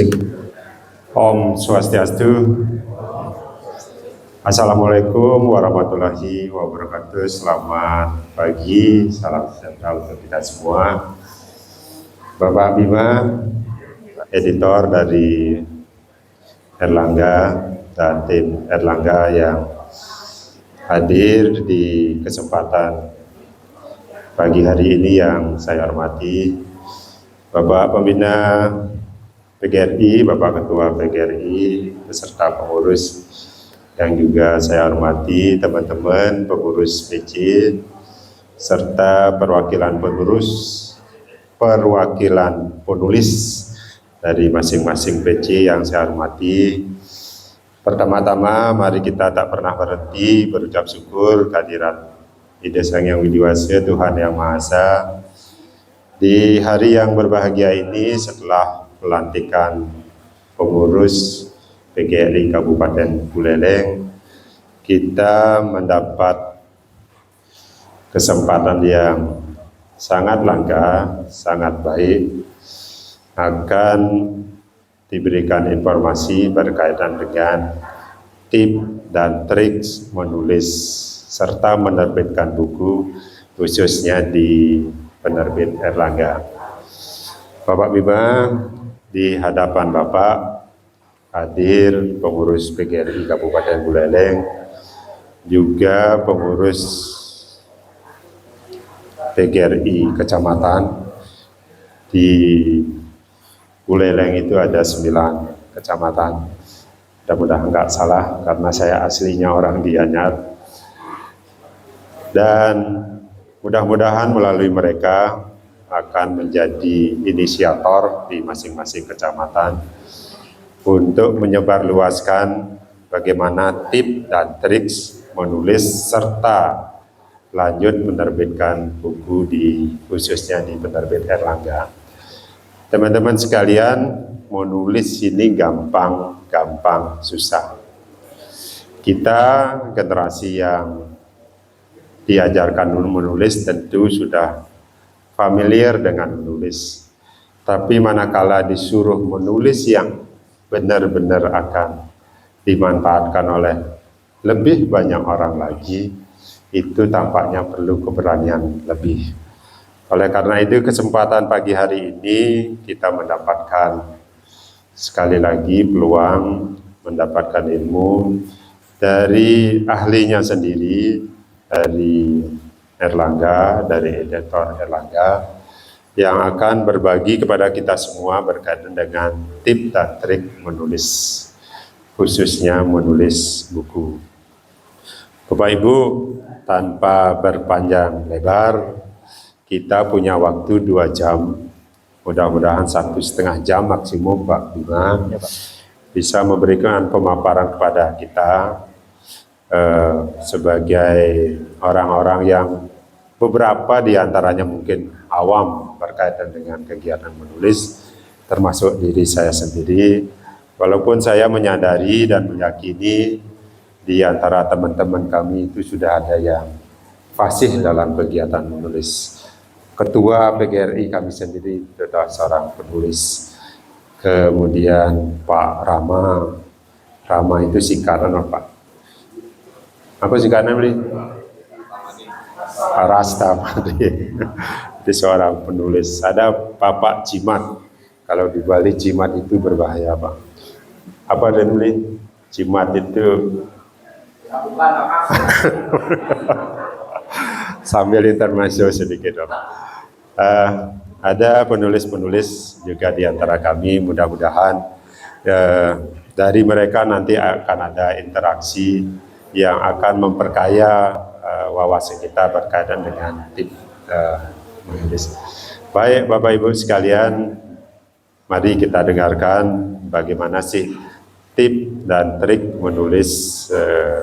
Cik. Om Swastiastu. Assalamualaikum warahmatullahi wabarakatuh. Selamat pagi, salam sejahtera untuk kita semua. Bapak Bima, editor dari Erlangga dan tim Erlangga yang hadir di kesempatan pagi hari ini yang saya hormati, Bapak Pembina PGRI, Bapak Ketua PGRI, beserta pengurus yang juga saya hormati, teman-teman pengurus PC, serta perwakilan penulis dari masing-masing PC yang saya hormati. Pertama-tama, mari kita tak pernah berhenti berucap syukur kehadirat Ida Sang Yang Widiwasa, Tuhan Yang Maha Esa. Di hari yang berbahagia ini, setelah pelantikan pengurus PGRI Kabupaten Buleleng, kita mendapat kesempatan yang sangat langka, sangat baik, akan diberikan informasi berkaitan dengan tips dan trik menulis serta menerbitkan buku, khususnya di penerbit Erlangga. Bapak Bima, di hadapan Bapak hadir pengurus PGRI Kabupaten Buleleng, juga pengurus PGRI Kecamatan. Di Buleleng itu ada 9 kecamatan. Mudah-mudahan enggak salah karena saya aslinya orang di Anyar. Dan mudah-mudahan melalui mereka akan menjadi inisiator di masing-masing kecamatan untuk menyebarluaskan bagaimana tips dan trik menulis serta lanjut menerbitkan buku khususnya di penerbit Erlangga. Teman-teman sekalian, menulis ini gampang susah. Kita generasi yang diajarkan menulis tentu sudah familiar dengan menulis, tapi manakala disuruh menulis yang benar-benar akan dimanfaatkan oleh lebih banyak orang lagi, itu tampaknya perlu keberanian lebih. Oleh karena itu, kesempatan pagi hari ini kita mendapatkan sekali lagi peluang mendapatkan ilmu dari ahlinya sendiri, dari Erlangga, dari editor Erlangga, yang akan berbagi kepada kita semua berkaitan dengan tips dan trik menulis, khususnya menulis buku. Bapak Ibu, tanpa berpanjang lebar, kita punya waktu 2 jam, mudah-mudahan 1,5 jam maksimum Pak Bima, bisa memberikan pemaparan kepada kita sebagai orang-orang yang beberapa diantaranya mungkin awam berkaitan dengan kegiatan menulis, termasuk diri saya sendiri. Walaupun saya menyadari dan meyakini di antara teman-teman kami itu sudah ada yang fasih dalam kegiatan menulis. Ketua PGRI kami sendiri adalah seorang penulis. Kemudian Pak Rama itu singkatan apa? Apa singkatan beli? Rastamani. Itu seorang penulis. Ada Bapak Cimat. Kalau di Bali Cimat itu berbahaya, Pak. Apa dan beli? Cimat itu sambil intermezzo sedikit, Pak. Ada penulis-penulis juga di antara kami, mudah-mudahan dari mereka nanti akan ada interaksi yang akan memperkaya wawasan kita berkaitan dengan tips menulis. Baik Bapak Ibu sekalian, mari kita dengarkan bagaimana sih tips dan trik menulis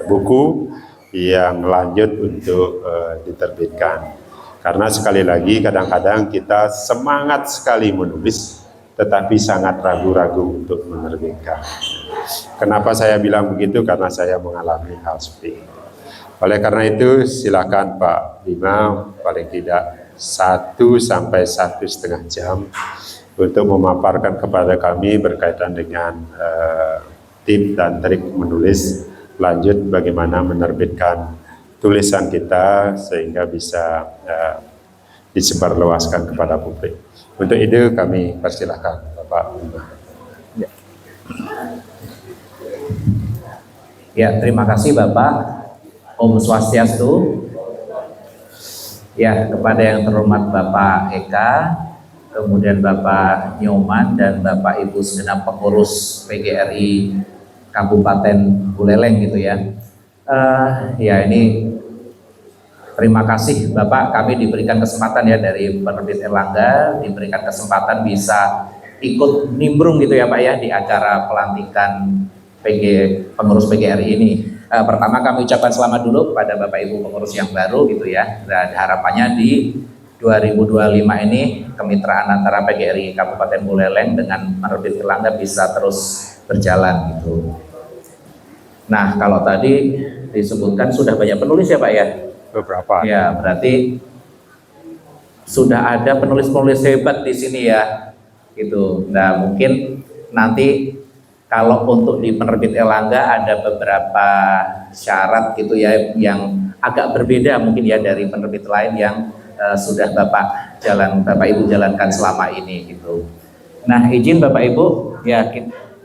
buku yang lanjut untuk diterbitkan. Karena sekali lagi kadang-kadang kita semangat sekali menulis, tetapi sangat ragu-ragu untuk menerbitkan. Kenapa saya bilang begitu? Karena saya mengalami hal seperti itu. Oleh karena itu, silakan Pak Bima, paling tidak 1 sampai 1,5 jam untuk memaparkan kepada kami berkaitan dengan tip dan trik menulis, lanjut bagaimana menerbitkan tulisan kita sehingga bisa disebarluaskan kepada publik. Untuk itu kami persilahkan Bapak. Ya, terima kasih Bapak. Om Swastiastu. Ya, kepada yang terhormat Bapak Eka, kemudian Bapak Nyoman dan Bapak Ibu segenap pengurus PGRI Kabupaten Buleleng gitu ya. Ya ini terima kasih Bapak, kami diberikan kesempatan ya dari Penerbit Erlangga, diberikan kesempatan bisa ikut nimbrung gitu ya Pak ya di acara pelantikan pengurus PGRI ini. Pertama kami ucapkan selamat dulu kepada Bapak Ibu pengurus yang baru gitu ya, dan harapannya di 2025 ini kemitraan antara PGRI Kabupaten Buleleng dengan Penerbit Erlangga bisa terus berjalan gitu. Nah kalau tadi disebutkan sudah banyak penulis ya Pak ya? Beberapa. Ya berarti sudah ada penulis-penulis hebat di sini ya gitu. Nah mungkin nanti kalau untuk di Penerbit Erlangga ada beberapa syarat gitu ya yang agak berbeda mungkin ya dari penerbit lain yang sudah Bapak Ibu jalankan selama ini gitu. Nah izin Bapak Ibu ya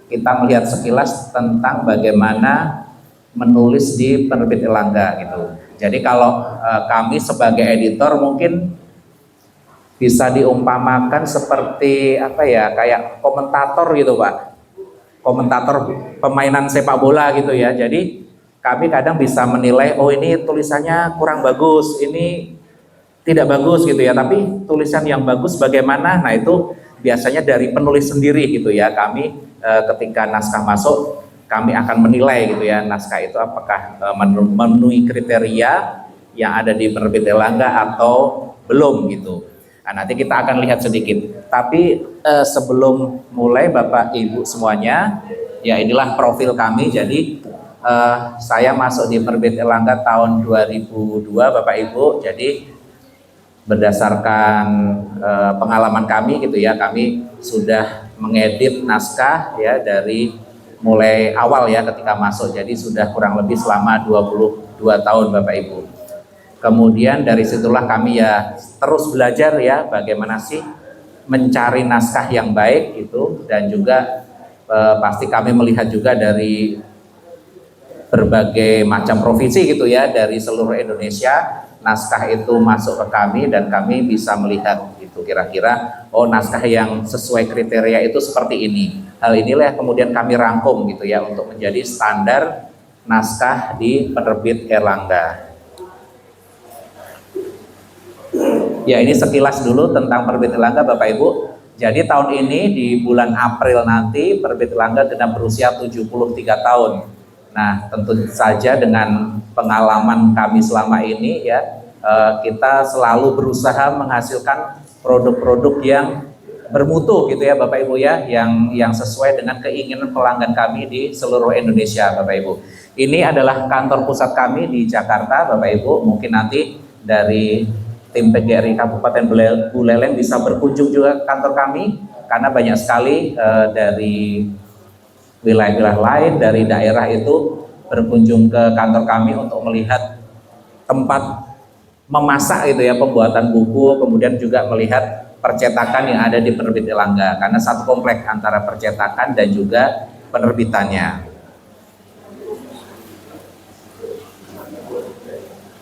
kita melihat sekilas tentang bagaimana menulis di Penerbit Erlangga gitu. Jadi kalau kami sebagai editor mungkin bisa diumpamakan seperti apa ya, kayak komentator gitu Pak. Komentator permainan sepak bola gitu ya. Jadi kami kadang bisa menilai, oh ini tulisannya kurang bagus, ini tidak bagus gitu ya. Tapi tulisan yang bagus bagaimana? Nah itu biasanya dari penulis sendiri gitu ya. Kami ketika naskah masuk, kami akan menilai gitu ya, naskah itu apakah memenuhi kriteria yang ada di Penerbit Erlangga atau belum gitu. Nah, nanti kita akan lihat sedikit. Tapi sebelum mulai Bapak Ibu semuanya, ya inilah profil kami. Jadi saya masuk di Penerbit Erlangga tahun 2002 Bapak Ibu. Jadi berdasarkan pengalaman kami gitu ya, kami sudah mengedit naskah ya dari mulai awal ya ketika masuk. Jadi sudah kurang lebih selama 22 tahun Bapak Ibu. Kemudian dari situlah kami ya terus belajar ya bagaimana sih mencari naskah yang baik gitu, dan juga pasti kami melihat juga dari berbagai macam provinsi gitu ya, dari seluruh Indonesia naskah itu masuk ke kami dan kami bisa melihat itu kira-kira oh naskah yang sesuai kriteria itu seperti ini. Hal inilah kemudian kami rangkum gitu ya untuk menjadi standar naskah di Penerbit Erlangga. Ya ini sekilas dulu tentang Penerbit Erlangga Bapak Ibu. Jadi tahun ini di bulan April nanti Penerbit Erlangga genap berusia 73 tahun. Nah tentu saja dengan pengalaman kami selama ini ya kita selalu berusaha menghasilkan produk-produk yang bermutu gitu ya Bapak Ibu ya, yang sesuai dengan keinginan pelanggan kami di seluruh Indonesia Bapak Ibu. Ini adalah kantor pusat kami di Jakarta Bapak Ibu. Mungkin nanti dari tim PGRI Kabupaten Buleleng bisa berkunjung juga ke kantor kami, karena banyak sekali dari wilayah-wilayah lain dari daerah itu berkunjung ke kantor kami untuk melihat tempat memasak gitu ya, pembuatan buku, kemudian juga melihat percetakan yang ada di Penerbit Erlangga, karena satu komplek antara percetakan dan juga penerbitannya.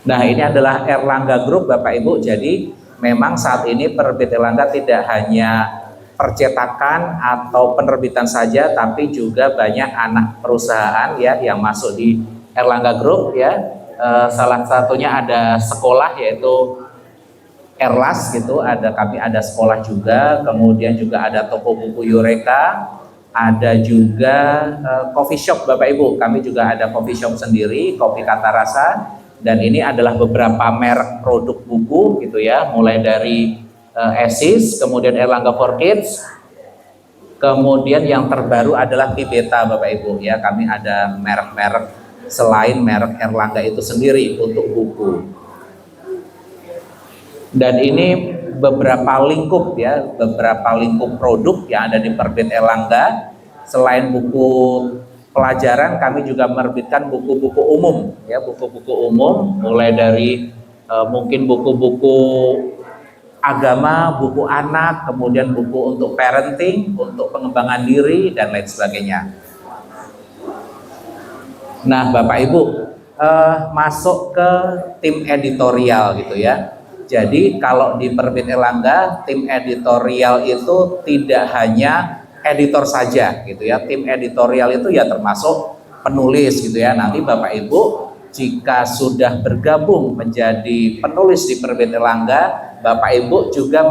Nah ini adalah Erlangga Group Bapak Ibu. Jadi memang saat ini Penerbit Erlangga tidak hanya percetakan atau penerbitan saja, tapi juga banyak anak perusahaan ya yang masuk di Erlangga Group ya. Salah satunya ada sekolah yaitu Erlas gitu, kami ada sekolah juga, kemudian juga ada toko buku Eureka, ada juga coffee shop Bapak Ibu. Kami juga ada coffee shop sendiri, Kopi Kata Rasa. Dan ini adalah beberapa merek produk buku gitu ya, mulai dari Esis, kemudian Erlangga for Kids, kemudian yang terbaru adalah Tibeta Bapak Ibu ya. Kami ada merek-merek selain merek Erlangga itu sendiri untuk buku. Dan ini beberapa lingkup ya, beberapa lingkup produk yang ada di Penerbit Erlangga. Selain buku pelajaran, kami juga menerbitkan buku-buku umum ya, buku-buku umum mulai dari mungkin buku-buku agama, buku anak, kemudian buku untuk parenting, untuk pengembangan diri dan lain sebagainya. Nah, Bapak Ibu, masuk ke tim editorial gitu ya. Jadi kalau di Penerbit Erlangga, tim editorial itu tidak hanya editor saja gitu ya. Tim editorial itu ya termasuk penulis gitu ya. Nanti Bapak Ibu jika sudah bergabung menjadi penulis di Penerbit Erlangga, Bapak Ibu juga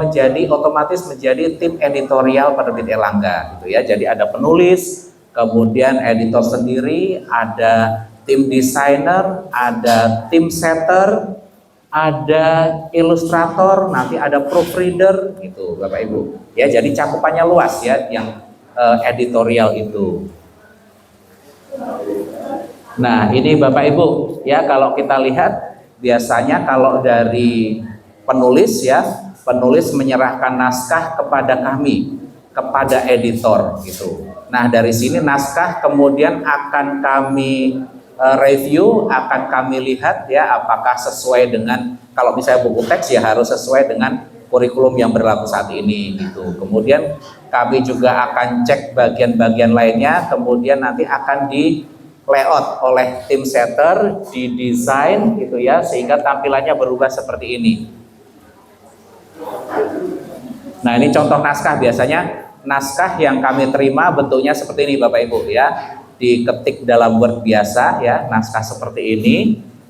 otomatis menjadi tim editorial Penerbit Erlangga gitu ya. Jadi ada penulis, kemudian editor sendiri, ada tim desainer, ada tim setter, ada ilustrator, nanti ada proofreader gitu Bapak Ibu. Ya, jadi cakupannya luas ya yang editorial itu. Nah, ini Bapak Ibu, ya kalau kita lihat biasanya kalau dari penulis ya, penulis menyerahkan naskah kepada kami, kepada editor gitu. Nah, dari sini naskah kemudian akan kami review, akan kami lihat ya apakah sesuai dengan, kalau misalnya buku teks ya harus sesuai dengan kurikulum yang berlaku saat ini gitu. Kemudian kami juga akan cek bagian-bagian lainnya, kemudian nanti akan di layout oleh tim setter, didesain gitu ya, sehingga tampilannya berubah seperti ini. Nah, ini contoh naskah. Biasanya naskah yang kami terima bentuknya seperti ini Bapak Ibu ya, diketik dalam Word biasa ya, naskah seperti ini.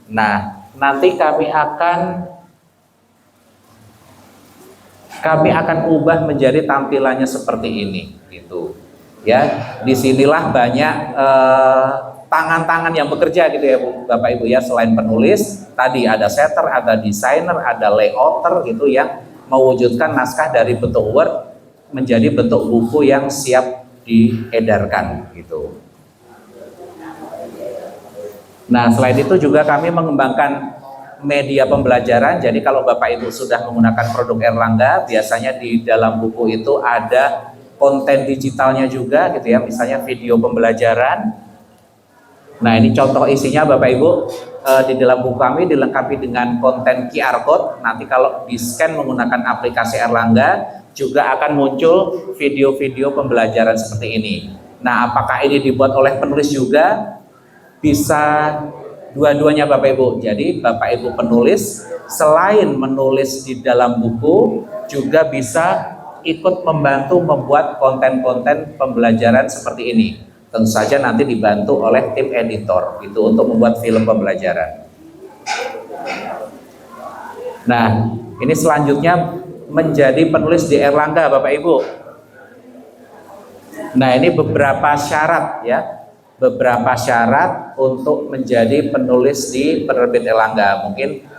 Nah, nanti kami akan ubah menjadi tampilannya seperti ini gitu ya. Disinilah banyak tangan-tangan yang bekerja gitu ya Bapak Ibu ya. Selain penulis tadi ada setter, ada desainer, ada layouter gitu yang mewujudkan naskah dari bentuk Word menjadi bentuk buku yang siap diedarkan gitu. Nah, selain itu juga kami mengembangkan media pembelajaran. Jadi kalau Bapak Ibu sudah menggunakan produk Erlangga, biasanya di dalam buku itu ada konten digitalnya juga gitu ya, misalnya video pembelajaran. Nah, ini contoh isinya Bapak Ibu, di dalam buku kami dilengkapi dengan konten QR Code. Nanti kalau di-scan menggunakan aplikasi Erlangga juga akan muncul video-video pembelajaran seperti ini. Nah, apakah ini dibuat oleh penulis juga? Bisa dua-duanya Bapak Ibu. Jadi Bapak Ibu penulis selain menulis di dalam buku juga bisa ikut membantu membuat konten-konten pembelajaran seperti ini. Tentu saja nanti dibantu oleh tim editor itu untuk membuat film pembelajaran. Nah, ini selanjutnya menjadi penulis di Erlangga Bapak Ibu. Nah, ini beberapa syarat ya, beberapa syarat untuk menjadi penulis di Penerbit Erlangga. Mungkin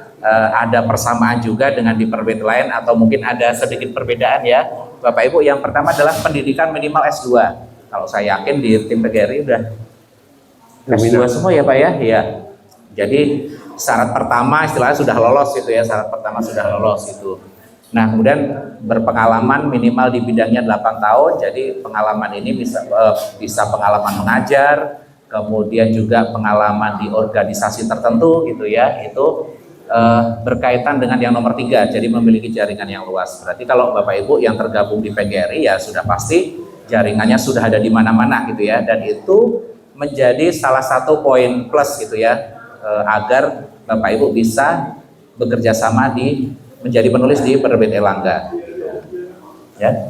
ada persamaan juga dengan di penerbit lain atau mungkin ada sedikit perbedaan ya Bapak Ibu. Yang pertama adalah pendidikan minimal S2. Kalau saya yakin di tim PGRI udah S2 semua ya Pak ya. Iya. Jadi syarat pertama istilahnya sudah lolos itu ya, syarat pertama sudah lolos itu. Nah, kemudian berpengalaman minimal di bidangnya 8 tahun. Jadi pengalaman ini bisa pengalaman mengajar, kemudian juga pengalaman di organisasi tertentu gitu ya. Itu berkaitan dengan yang nomor 3, jadi memiliki jaringan yang luas. Berarti kalau Bapak Ibu yang tergabung di PGRI ya sudah pasti jaringannya sudah ada di mana-mana gitu ya, dan itu menjadi salah satu poin plus gitu ya, agar Bapak Ibu bisa bekerja sama menjadi penulis di Penerbit Erlangga ya.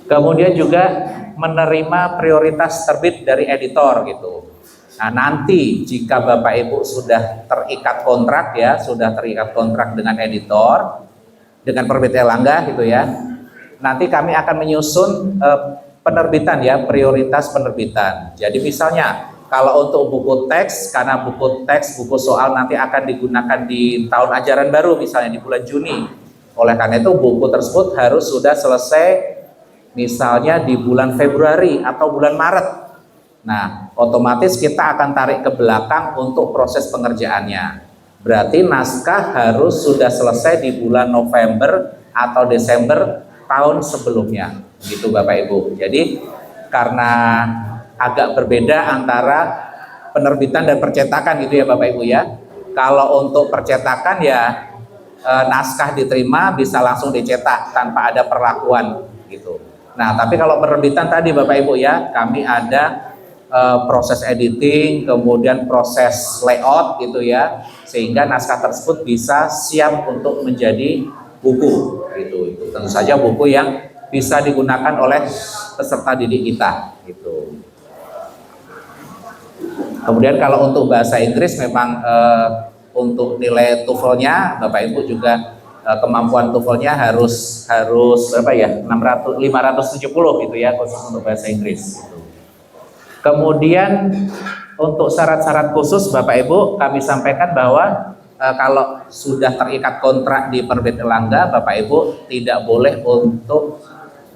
Kemudian juga menerima prioritas terbit dari editor gitu. Nah, nanti jika Bapak Ibu sudah terikat kontrak ya, sudah terikat kontrak dengan editor, dengan Penerbit Erlangga gitu ya, nanti kami akan menyusun penerbitan ya, prioritas penerbitan. Jadi misalnya kalau untuk buku teks, karena buku teks, buku soal nanti akan digunakan di tahun ajaran baru misalnya di bulan Juni. Oleh karena itu buku tersebut harus sudah selesai misalnya di bulan Februari atau bulan Maret. Nah, otomatis kita akan tarik ke belakang untuk proses pengerjaannya. Berarti naskah harus sudah selesai di bulan November atau Desember tahun sebelumnya, gitu Bapak Ibu. Jadi karena agak berbeda antara penerbitan dan percetakan gitu ya Bapak Ibu ya. Kalau untuk percetakan ya naskah diterima bisa langsung dicetak tanpa ada perlakuan gitu. Nah, tapi kalau penerbitan tadi Bapak Ibu ya, kami ada proses editing, kemudian proses layout gitu ya, sehingga naskah tersebut bisa siap untuk menjadi buku gitu. Itu tentu saja buku yang bisa digunakan oleh peserta didik kita gitu. Kemudian kalau untuk bahasa Inggris memang untuk nilai TOEFL-nya Bapak Ibu juga kemampuan TOEFL-nya harus berapa ya? 570 gitu ya, khusus untuk bahasa Inggris gitu. Kemudian untuk syarat-syarat khusus Bapak Ibu kami sampaikan bahwa kalau sudah terikat kontrak di Penerbit Erlangga, Bapak Ibu tidak boleh untuk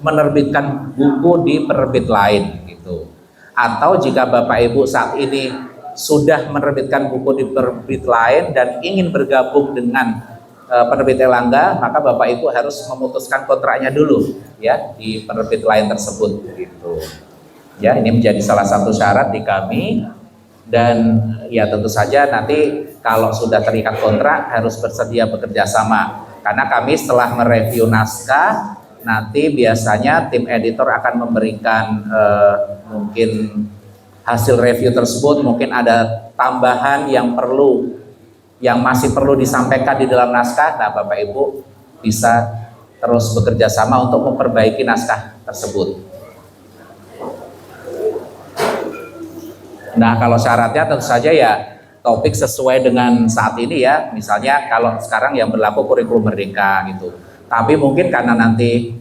menerbitkan buku di penerbit lain gitu. Atau jika Bapak Ibu saat ini sudah menerbitkan buku di penerbit lain dan ingin bergabung dengan Penerbit Erlangga, maka Bapak Ibu harus memutuskan kontraknya dulu ya di penerbit lain tersebut gitu. Ya, ini menjadi salah satu syarat di kami, dan ya tentu saja nanti kalau sudah terikat kontrak harus bersedia bekerja sama, karena kami setelah mereview naskah nanti biasanya tim editor akan memberikan mungkin hasil review tersebut, mungkin ada tambahan yang masih perlu disampaikan di dalam naskah. Nah, Bapak Ibu bisa terus bekerja sama untuk memperbaiki naskah tersebut. Nah, kalau syaratnya tentu saja ya topik sesuai dengan saat ini ya. Misalnya kalau sekarang yang berlaku kurikulum merdeka gitu. Tapi mungkin karena nanti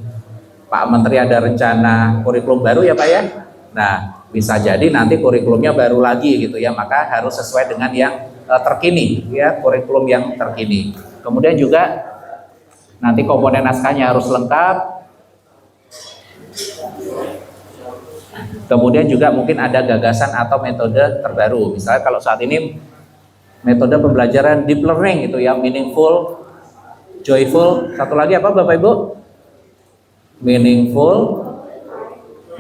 Pak Menteri ada rencana kurikulum baru ya Pak ya. Nah, bisa jadi nanti kurikulumnya baru lagi gitu ya. Maka harus sesuai dengan yang terkini ya, kurikulum yang terkini. Kemudian juga nanti komponen naskahnya harus lengkap. Kemudian juga mungkin ada gagasan atau metode terbaru. Misalnya kalau saat ini metode pembelajaran deep learning gitu ya, meaningful, joyful, satu lagi apa Bapak Ibu? Meaningful,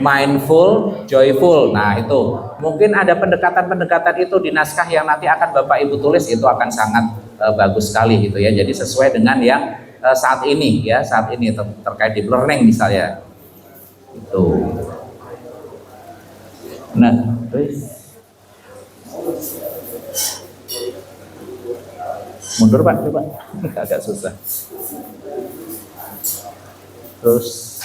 mindful, joyful. Nah itu mungkin ada pendekatan-pendekatan itu di naskah yang nanti akan Bapak Ibu tulis, itu akan sangat bagus sekali gitu ya. Jadi sesuai dengan yang saat ini ya, saat ini terkait deep learning misalnya. Itu. Nah, mundur Pak, coba, agak susah. Terus,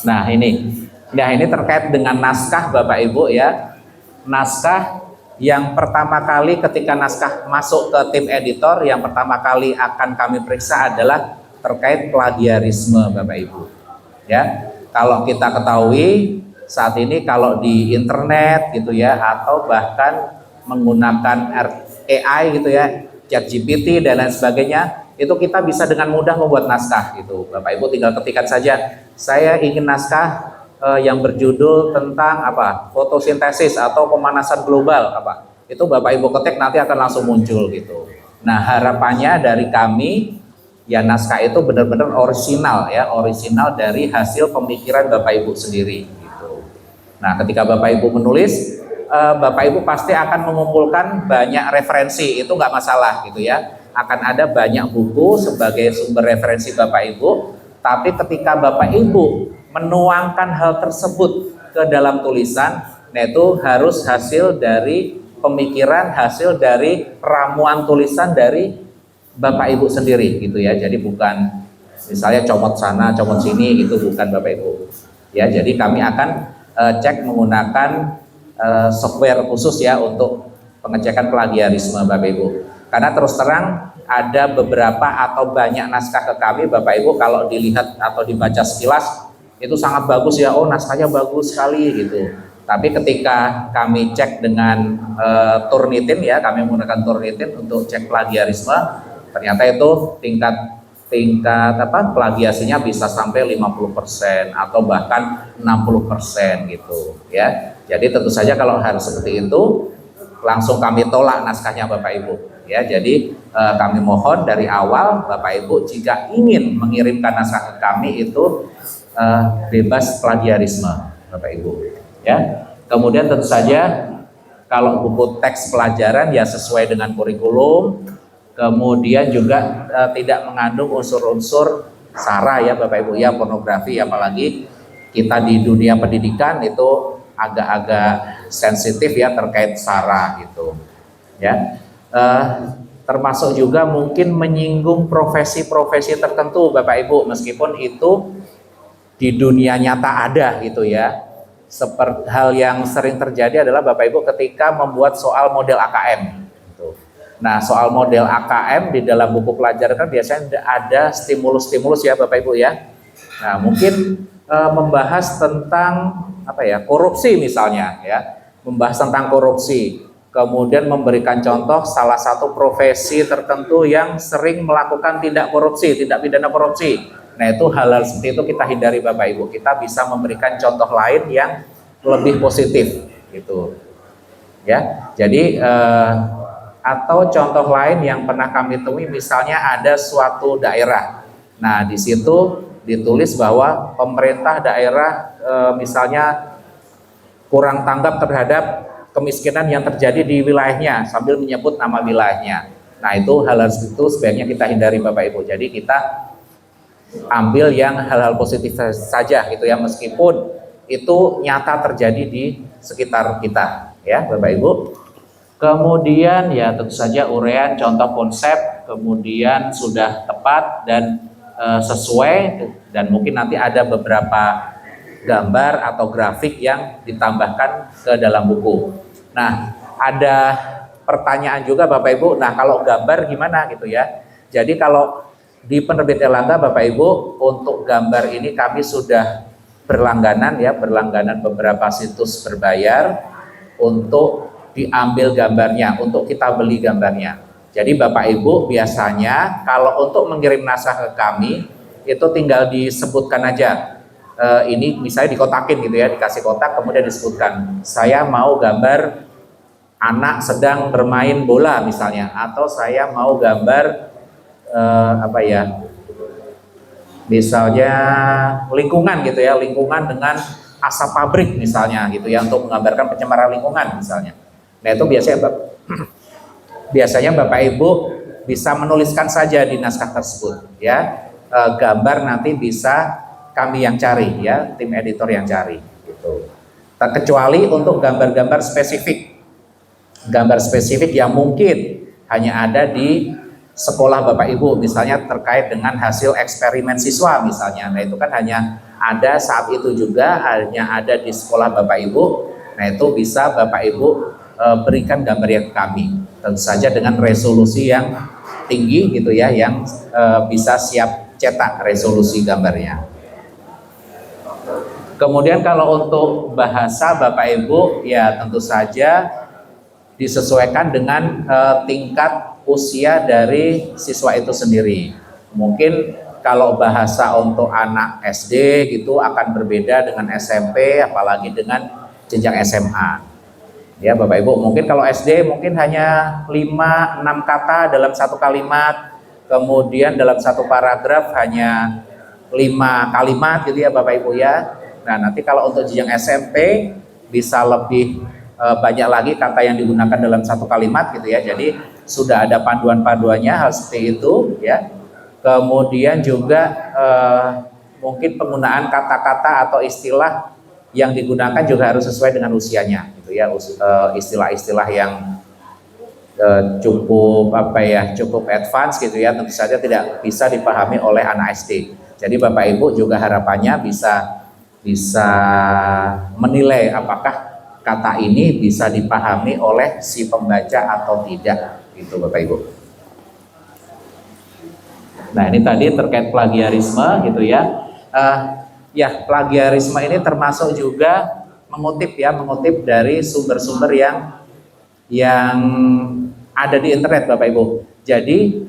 nah ini terkait dengan naskah Bapak Ibu ya. Naskah yang pertama kali ketika naskah masuk ke tim editor, yang pertama kali akan kami periksa adalah terkait plagiarisme Bapak Ibu. Ya, kalau kita ketahui saat ini kalau di internet gitu ya, atau bahkan menggunakan AI gitu ya, ChatGPT dan lain sebagainya, itu kita bisa dengan mudah membuat naskah gitu. Bapak Ibu tinggal ketikkan saja, saya ingin naskah yang berjudul tentang apa, fotosintesis atau pemanasan global apa, itu Bapak Ibu ketik nanti akan langsung muncul gitu. Nah, harapannya dari kami ya naskah itu benar-benar orisinal ya, orisinal dari hasil pemikiran Bapak Ibu sendiri. Nah, ketika Bapak Ibu menulis, Bapak Ibu pasti akan mengumpulkan banyak referensi, itu nggak masalah gitu ya. Akan ada banyak buku sebagai sumber referensi Bapak Ibu, tapi ketika Bapak Ibu menuangkan hal tersebut ke dalam tulisan, nah itu harus hasil dari pemikiran, hasil dari ramuan tulisan dari Bapak Ibu sendiri gitu ya. Jadi bukan misalnya comot sana, comot sini gitu, bukan Bapak Ibu. Ya, jadi kami akan cek menggunakan software khusus ya untuk pengecekan plagiarisme Bapak Ibu. Karena terus terang ada beberapa atau banyak naskah ke kami Bapak Ibu, kalau dilihat atau dibaca sekilas itu sangat bagus ya, oh naskahnya bagus sekali gitu. Tapi ketika kami cek dengan Turnitin ya, kami menggunakan Turnitin untuk cek plagiarisme, ternyata itu tingkat plagiasinya bisa sampai 50% atau bahkan 60% gitu ya. Jadi tentu saja kalau harus seperti itu langsung kami tolak naskahnya Bapak Ibu ya. Jadi kami mohon dari awal Bapak Ibu jika ingin mengirimkan naskah ke kami itu bebas plagiarisme Bapak Ibu, ya. Kemudian tentu saja kalau buku teks pelajaran ya sesuai dengan kurikulum, kemudian juga tidak mengandung unsur-unsur sara ya Bapak Ibu ya, pornografi, apalagi kita di dunia pendidikan itu agak-agak sensitif ya terkait sara gitu ya. Termasuk juga mungkin menyinggung profesi-profesi tertentu Bapak Ibu, meskipun itu di dunia nyata ada gitu ya. Seperti hal yang sering terjadi adalah Bapak Ibu ketika membuat soal model AKM gitu. Nah, soal model AKM di dalam buku pelajaran kan biasanya ada stimulus-stimulus ya Bapak Ibu ya. Nah, mungkin membahas tentang apa ya, korupsi misalnya ya, membahas tentang korupsi, kemudian memberikan contoh salah satu profesi tertentu yang sering melakukan tindak korupsi, tindak pidana korupsi. Nah, itu hal-hal seperti itu kita hindari Bapak Ibu. Kita bisa memberikan contoh lain yang lebih positif gitu ya. Jadi atau contoh lain yang pernah kami temui, misalnya ada suatu daerah, nah di situ ditulis bahwa pemerintah daerah misalnya kurang tanggap terhadap kemiskinan yang terjadi di wilayahnya sambil menyebut nama wilayahnya. Nah, itu hal-hal seperti itu sebaiknya kita hindari Bapak Ibu. Jadi kita ambil yang hal-hal positif saja gitu ya, meskipun itu nyata terjadi di sekitar kita ya Bapak Ibu. Kemudian ya tentu saja uraian contoh konsep kemudian sudah tepat dan sesuai, dan mungkin nanti ada beberapa gambar atau grafik yang ditambahkan ke dalam buku. Nah, ada pertanyaan juga Bapak Ibu, nah kalau gambar gimana gitu ya. Jadi kalau di penerbit Erlangga Bapak Ibu, untuk gambar ini kami sudah berlangganan ya, berlangganan beberapa situs berbayar untuk diambil gambarnya, untuk kita beli gambarnya. Jadi Bapak Ibu biasanya kalau untuk mengirim naskah ke kami itu tinggal disebutkan aja, ini misalnya dikotakin gitu ya, dikasih kotak kemudian disebutkan saya mau gambar anak sedang bermain bola misalnya, atau saya mau gambar apa ya, misalnya lingkungan gitu ya, lingkungan dengan asap pabrik misalnya gitu ya, untuk menggambarkan pencemaran lingkungan misalnya. Nah, itu biasanya Bapak Ibu bisa menuliskan saja di naskah tersebut ya. Gambar nanti bisa kami yang cari ya, tim editor yang cari gitu. Terkecuali untuk gambar-gambar spesifik, gambar spesifik yang mungkin hanya ada di sekolah Bapak Ibu, misalnya terkait dengan hasil eksperimen siswa misalnya. Nah, itu kan hanya ada saat itu juga, hanya ada di sekolah Bapak Ibu. Nah, itu bisa Bapak Ibu berikan gambar yang ke kami, tentu saja dengan resolusi yang tinggi gitu ya, yang bisa siap cetak resolusi gambarnya. Kemudian kalau untuk bahasa Bapak Ibu ya tentu saja disesuaikan dengan tingkat usia dari siswa itu sendiri. Mungkin kalau bahasa untuk anak SD gitu akan berbeda dengan SMP, apalagi dengan jenjang SMA. Ya Bapak Ibu, mungkin kalau SD mungkin hanya 5-6 kata dalam satu kalimat, kemudian dalam satu paragraf hanya 5 kalimat gitu ya Bapak Ibu ya. Nah, nanti kalau untuk jenjang SMP bisa lebih banyak lagi kata yang digunakan dalam satu kalimat gitu ya. Jadi sudah ada panduan-panduannya hal seperti itu ya. Kemudian juga mungkin penggunaan kata-kata atau istilah yang digunakan juga harus sesuai dengan usianya gitu ya. Istilah-istilah yang cukup apa ya, cukup advance gitu ya, tentu saja tidak bisa dipahami oleh anak SD. Jadi Bapak Ibu juga harapannya bisa menilai apakah kata ini bisa dipahami oleh si pembaca atau tidak gitu Bapak Ibu. Nah, ini tadi terkait plagiarisme gitu ya. Ya, plagiarisme ini termasuk juga mengutip dari sumber-sumber yang ada di internet Bapak Ibu. Jadi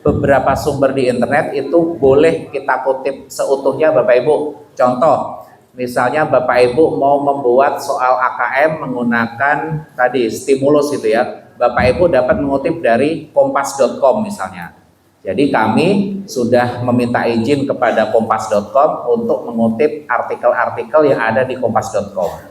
beberapa sumber di internet itu boleh kita kutip seutuhnya Bapak Ibu. Contoh, misalnya Bapak Ibu mau membuat soal AKM menggunakan tadi stimulus gitu ya, Bapak Ibu dapat mengutip dari kompas.com misalnya. Jadi kami sudah meminta izin kepada kompas.com untuk mengutip artikel-artikel yang ada di kompas.com.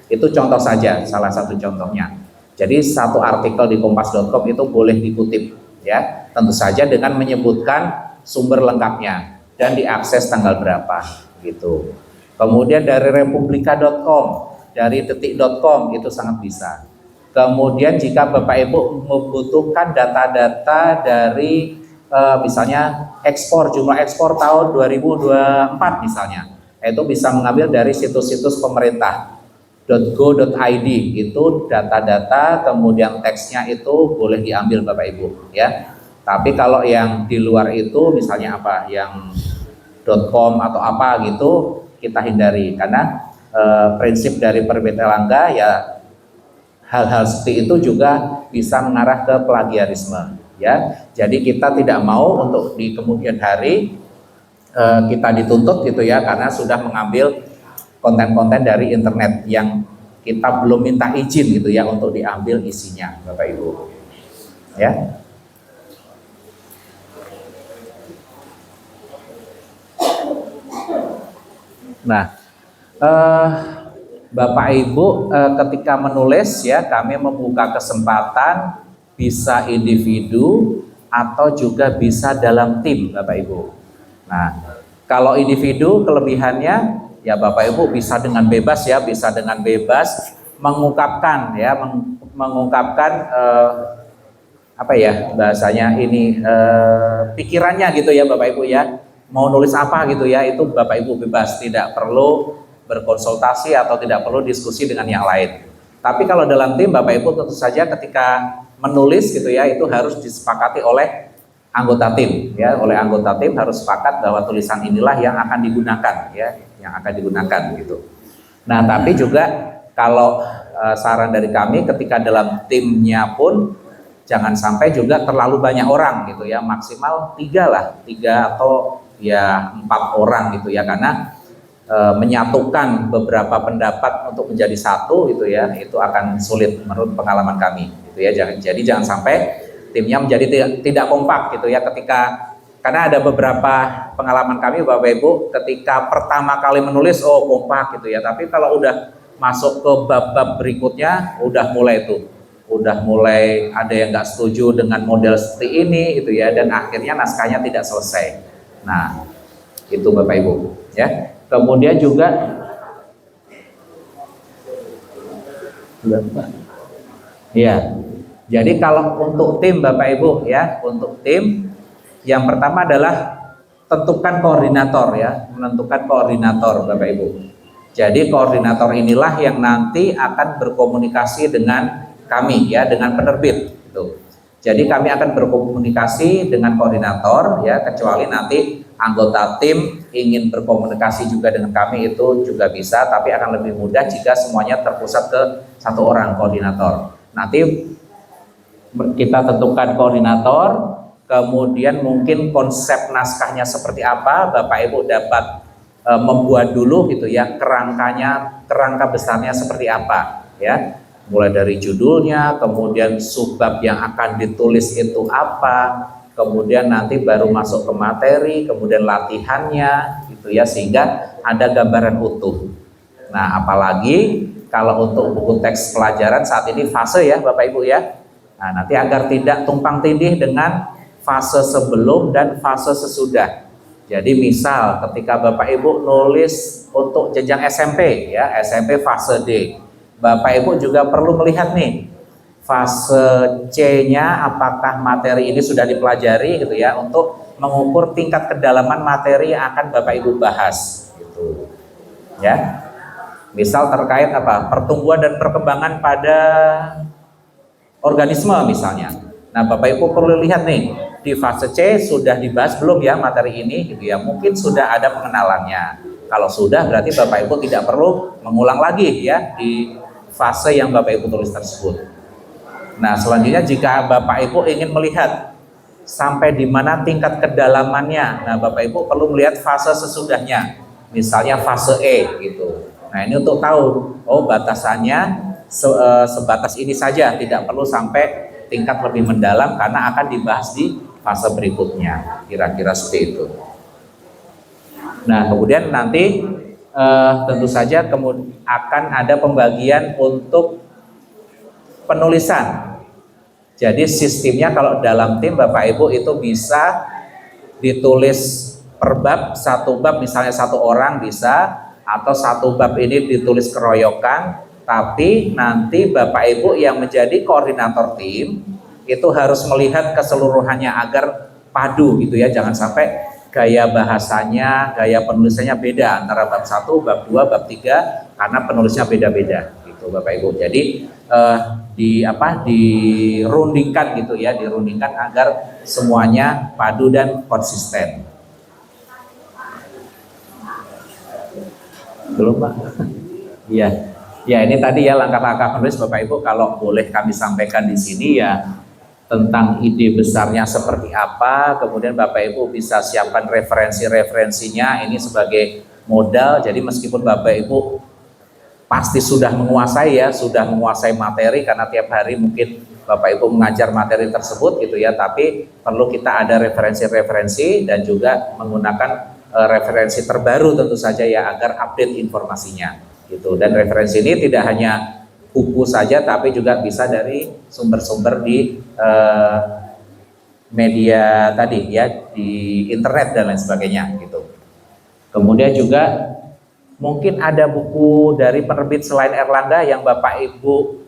Itu contoh saja, salah satu contohnya. Jadi satu artikel di kompas.com itu boleh dikutip, ya. Tentu saja dengan menyebutkan sumber lengkapnya dan diakses tanggal berapa, gitu. Kemudian dari republika.com, dari detik.com itu sangat bisa. Kemudian jika Bapak Ibu membutuhkan data-data dari misalnya jumlah ekspor tahun 2024 misalnya, itu bisa mengambil dari situs-situs pemerintah .go.id, itu data-data, kemudian teksnya itu boleh diambil Bapak Ibu, ya. Tapi kalau yang di luar itu misalnya apa, yang .com atau apa gitu, kita hindari, karena prinsip dari Penerbit Erlangga ya hal-hal seperti itu juga bisa mengarah ke plagiarisme, ya. Jadi kita tidak mau untuk di kemudian hari kita dituntut gitu ya, karena sudah mengambil konten-konten dari internet yang kita belum minta izin gitu ya untuk diambil isinya, Bapak Ibu, ya. Nah, Bapak Ibu ketika menulis ya, kami membuka kesempatan bisa individu atau juga bisa dalam tim, Bapak Ibu. Nah, kalau individu kelebihannya ya Bapak Ibu bisa dengan bebas ya, bisa dengan bebas mengungkapkan ya, mengungkapkan apa ya bahasanya ini pikirannya gitu ya Bapak Ibu ya. Mau nulis apa gitu ya, itu Bapak Ibu bebas, tidak perlu berkonsultasi atau tidak perlu diskusi dengan yang lain. Tapi kalau dalam tim Bapak Ibu tentu saja ketika menulis gitu ya, itu harus disepakati oleh anggota tim ya, oleh anggota tim harus sepakat bahwa tulisan inilah yang akan digunakan ya, yang akan digunakan gitu. Nah, tapi juga kalau saran dari kami ketika dalam timnya pun jangan sampai juga terlalu banyak orang gitu ya, maksimal 3 atau ya 4 orang gitu ya, karena menyatukan beberapa pendapat untuk menjadi satu gitu ya, itu akan sulit menurut pengalaman kami gitu ya. Jangan sampai timnya menjadi tidak kompak gitu ya, karena ada beberapa pengalaman kami Bapak Ibu ketika pertama kali menulis kompak gitu ya, tapi kalau udah masuk ke bab-bab berikutnya udah mulai ada yang nggak setuju dengan model seperti ini gitu ya, dan akhirnya naskahnya tidak selesai. Nah, itu Bapak Ibu ya. Kemudian juga ya. Jadi kalau untuk tim Bapak Ibu ya, untuk tim yang pertama adalah tentukan koordinator ya, menentukan koordinator Bapak Ibu. Jadi koordinator inilah yang nanti akan berkomunikasi dengan kami ya, dengan penerbit gitu. Jadi kami akan berkomunikasi dengan koordinator ya, kecuali nanti anggota tim ingin berkomunikasi juga dengan kami itu juga bisa, tapi akan lebih mudah jika semuanya terpusat ke satu orang koordinator. Nanti kita tentukan koordinator, kemudian mungkin konsep naskahnya seperti apa, Bapak Ibu dapat membuat dulu gitu ya, kerangka besarnya seperti apa ya, mulai dari judulnya, kemudian subbab yang akan ditulis itu apa, kemudian nanti baru masuk ke materi, kemudian latihannya gitu ya, sehingga ada gambaran utuh. Nah, apalagi kalau untuk buku teks pelajaran saat ini fase ya Bapak Ibu ya. Nah, nanti agar tidak tumpang tindih dengan fase sebelum dan fase sesudah. Jadi misal ketika Bapak Ibu nulis untuk jenjang SMP ya, SMP fase D, Bapak Ibu juga perlu melihat nih fase C-nya apakah materi ini sudah dipelajari gitu ya, untuk mengukur tingkat kedalaman materi yang akan Bapak Ibu bahas gitu. Ya. Misal terkait apa? Pertumbuhan dan perkembangan pada organisme misalnya. Nah, Bapak Ibu perlu lihat nih, di fase C sudah dibahas belum ya materi ini gitu ya. Mungkin sudah ada pengenalannya. Kalau sudah berarti Bapak Ibu tidak perlu mengulang lagi ya di fase yang Bapak Ibu tulis tersebut. Nah, selanjutnya jika Bapak Ibu ingin melihat sampai di mana tingkat kedalamannya, nah Bapak Ibu perlu melihat fase sesudahnya. Misalnya fase E gitu. Nah, ini untuk tahu batasannya sebatas ini saja, tidak perlu sampai tingkat lebih mendalam karena akan dibahas di fase berikutnya, kira-kira seperti itu. Nah, kemudian nanti tentu saja akan ada pembagian untuk penulisan. Jadi sistemnya kalau dalam tim Bapak Ibu itu bisa ditulis per bab, satu bab misalnya satu orang bisa, atau satu bab ini ditulis keroyokan, tapi nanti Bapak Ibu yang menjadi koordinator tim itu harus melihat keseluruhannya agar padu gitu ya, jangan sampai gaya bahasanya, gaya penulisannya beda antara bab 1, bab 2, bab 3 karena penulisnya beda-beda gitu Bapak Ibu. Jadi dirundingkan gitu ya, dirundingkan agar semuanya padu dan konsisten. Belum Pak? Iya. Ya ini tadi ya langkah-langkah penulis Bapak Ibu, kalau boleh kami sampaikan di sini ya tentang ide besarnya seperti apa, kemudian Bapak Ibu bisa siapkan referensi-referensinya ini sebagai modal. Jadi meskipun Bapak Ibu pasti sudah menguasai ya, sudah menguasai materi karena tiap hari mungkin Bapak Ibu mengajar materi tersebut gitu ya, tapi perlu kita ada referensi-referensi dan juga menggunakan referensi terbaru tentu saja ya agar update informasinya gitu. Dan referensi ini tidak hanya buku saja tapi juga bisa dari sumber-sumber di media tadi ya, di internet dan lain sebagainya gitu. Kemudian juga mungkin ada buku dari penerbit selain Erlangga yang Bapak Ibu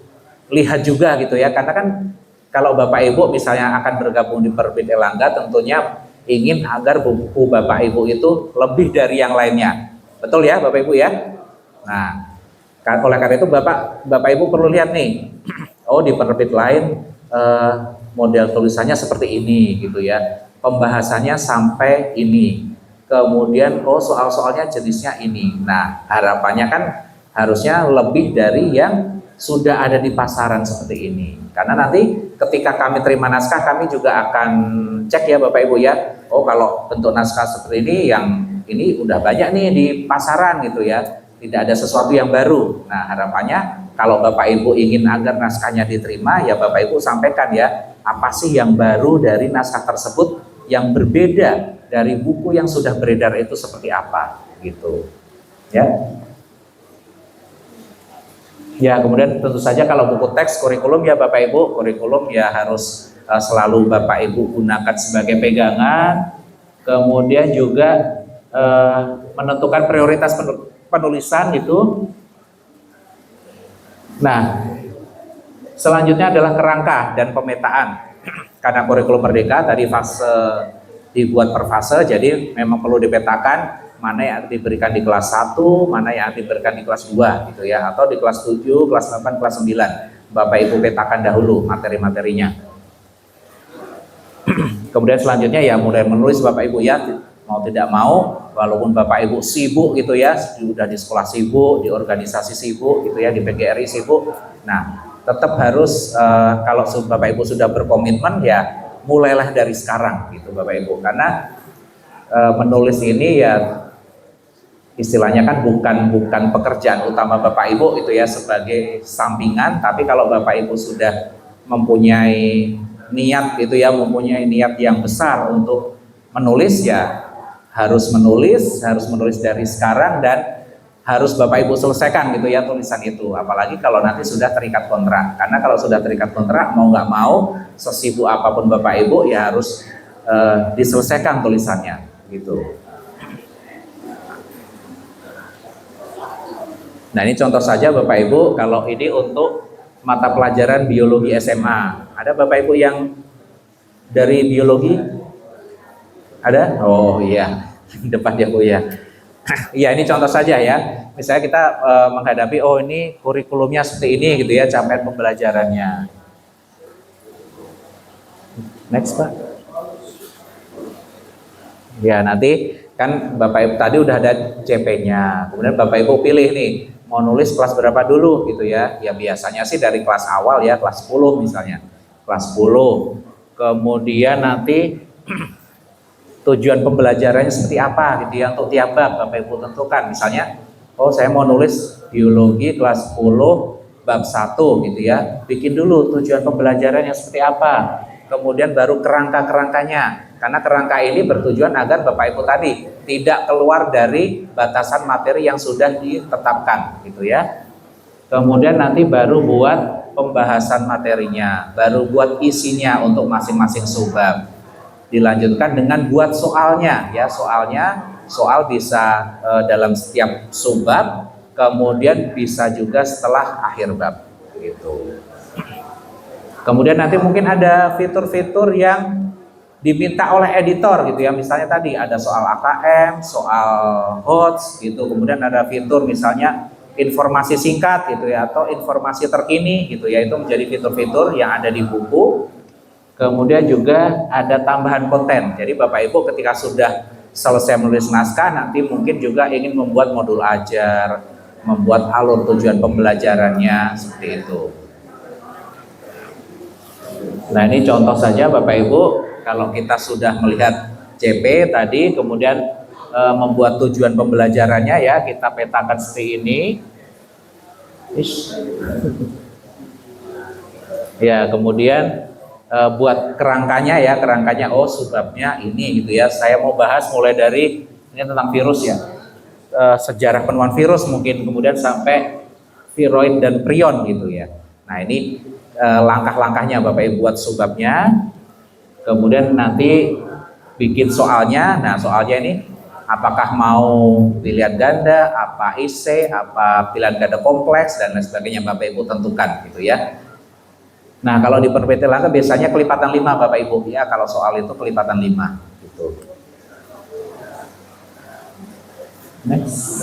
lihat juga gitu ya, karena kan kalau Bapak Ibu misalnya akan bergabung di penerbit Erlangga tentunya ingin agar buku Bapak Ibu itu lebih dari yang lainnya, betul ya Bapak Ibu ya. Nah, oleh karena itu Bapak Ibu perlu lihat nih, oh di penerbit lain model tulisannya seperti ini gitu ya, pembahasannya sampai ini, kemudian oh soal-soalnya jenisnya ini. Nah harapannya kan harusnya lebih dari yang sudah ada di pasaran seperti ini, karena nanti ketika kami terima naskah kami juga akan cek ya Bapak Ibu ya, oh kalau bentuk naskah seperti ini, yang ini udah banyak nih di pasaran gitu ya, tidak ada sesuatu yang baru. Nah harapannya kalau Bapak Ibu ingin agar naskahnya diterima ya Bapak Ibu sampaikan ya, apa sih yang baru dari naskah tersebut yang berbeda dari buku yang sudah beredar itu seperti apa gitu ya. Ya kemudian tentu saja kalau buku teks kurikulum ya Bapak Ibu, kurikulum ya harus selalu Bapak Ibu gunakan sebagai pegangan. Kemudian juga menentukan prioritas penulisan itu. Nah selanjutnya adalah kerangka dan pemetaan. Karena kurikulum merdeka tadi fase dibuat per fase, jadi memang perlu dipetakan mana yang diberikan di kelas 1, mana yang diberikan di kelas 2 gitu ya, atau di kelas 7, kelas 8, kelas 9. Bapak Ibu petakan dahulu materi-materinya. Kemudian selanjutnya ya mulai menulis Bapak Ibu ya, mau tidak mau walaupun Bapak Ibu sibuk gitu ya, sudah di sekolah sibuk, di organisasi sibuk gitu ya, di PGRI sibuk. Nah tetap harus kalau Bapak Ibu sudah berkomitmen ya mulailah dari sekarang gitu Bapak Ibu, karena menulis ini ya istilahnya kan bukan pekerjaan utama Bapak Ibu itu ya, sebagai sampingan. Tapi kalau Bapak Ibu sudah mempunyai niat itu ya, mempunyai niat yang besar untuk menulis ya harus menulis dari sekarang, dan harus Bapak Ibu selesaikan gitu ya tulisan itu, apalagi kalau nanti sudah terikat kontrak. Karena kalau sudah terikat kontrak mau nggak mau, sesibuk apapun Bapak Ibu ya harus diselesaikan tulisannya gitu. Nah ini contoh saja Bapak Ibu, kalau ini untuk mata pelajaran biologi SMA. Ada Bapak Ibu yang dari biologi? Ada? Oh iya, depan ya Bu ya. Iya ini contoh saja ya. Misalnya kita menghadapi, oh ini kurikulumnya seperti ini gitu ya, capaian pembelajarannya. Next Pak. Ya nanti kan Bapak Ibu tadi udah ada CP-nya, kemudian Bapak Ibu pilih nih mau nulis kelas berapa dulu gitu ya. Ya biasanya sih dari kelas awal ya, kelas 10 misalnya, kelas 10. Kemudian nanti tujuan pembelajarannya seperti apa gitu ya, untuk tiap bab Bapak Ibu tentukan. Misalnya oh saya mau nulis biologi kelas 10 bab 1 gitu ya, bikin dulu tujuan pembelajaran yang seperti apa, kemudian baru kerangka-kerangkanya, karena kerangka ini bertujuan agar Bapak Ibu tadi tidak keluar dari batasan materi yang sudah ditetapkan gitu ya. Kemudian nanti baru buat pembahasan materinya, baru buat isinya untuk masing-masing subbab. Dilanjutkan dengan buat soalnya ya, soal bisa dalam setiap subbab, kemudian bisa juga setelah akhir bab gitu. Kemudian nanti mungkin ada fitur-fitur yang diminta oleh editor gitu ya, misalnya tadi ada soal AKM, soal HOTS gitu, kemudian ada fitur misalnya informasi singkat gitu ya, atau informasi terkini gitu ya, itu menjadi fitur-fitur yang ada di buku. Kemudian juga ada tambahan konten, jadi Bapak Ibu ketika sudah selesai menulis naskah, nanti mungkin juga ingin membuat modul ajar, membuat alur tujuan pembelajarannya seperti itu. Nah ini contoh saja Bapak Ibu, kalau kita sudah melihat CP tadi, kemudian membuat tujuan pembelajarannya ya, kita petakan seperti ini. Ya, kemudian buat kerangkanya ya, kerangkanya oh subbabnya ini gitu ya. Saya mau bahas mulai dari ini tentang virus ya, sejarah penemuan virus mungkin, kemudian sampai viroid dan prion gitu ya. Nah ini langkah-langkahnya Bapak Ibu buat subbabnya, kemudian nanti bikin soalnya. Nah soalnya ini apakah mau pilihan ganda, apa IC, apa pilihan ganda kompleks dan lain sebagainya, Bapak Ibu tentukan gitu ya. Nah kalau di penerbit Erlangga biasanya kelipatan 5 Bapak Ibu ya, kalau soal itu kelipatan 5 gitu. Next.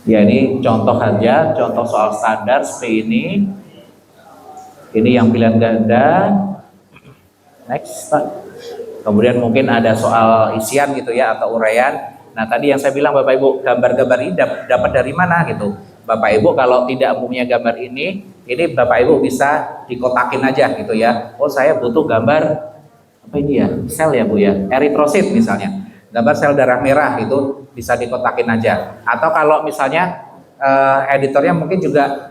Ya ini contoh aja, contoh soal standar seperti ini. Ini yang pilihan ganda. Next. Kemudian mungkin ada soal isian gitu ya, atau uraian. Nah tadi yang saya bilang Bapak Ibu, gambar-gambar ini dapat dari mana gitu. Bapak Ibu kalau tidak punya gambar ini Bapak Ibu bisa dikotakin aja gitu ya. Oh saya butuh gambar apa ini ya, sel ya Bu ya, eritrosit misalnya, gambar sel darah merah itu bisa dikotakin aja. Atau kalau misalnya editornya mungkin juga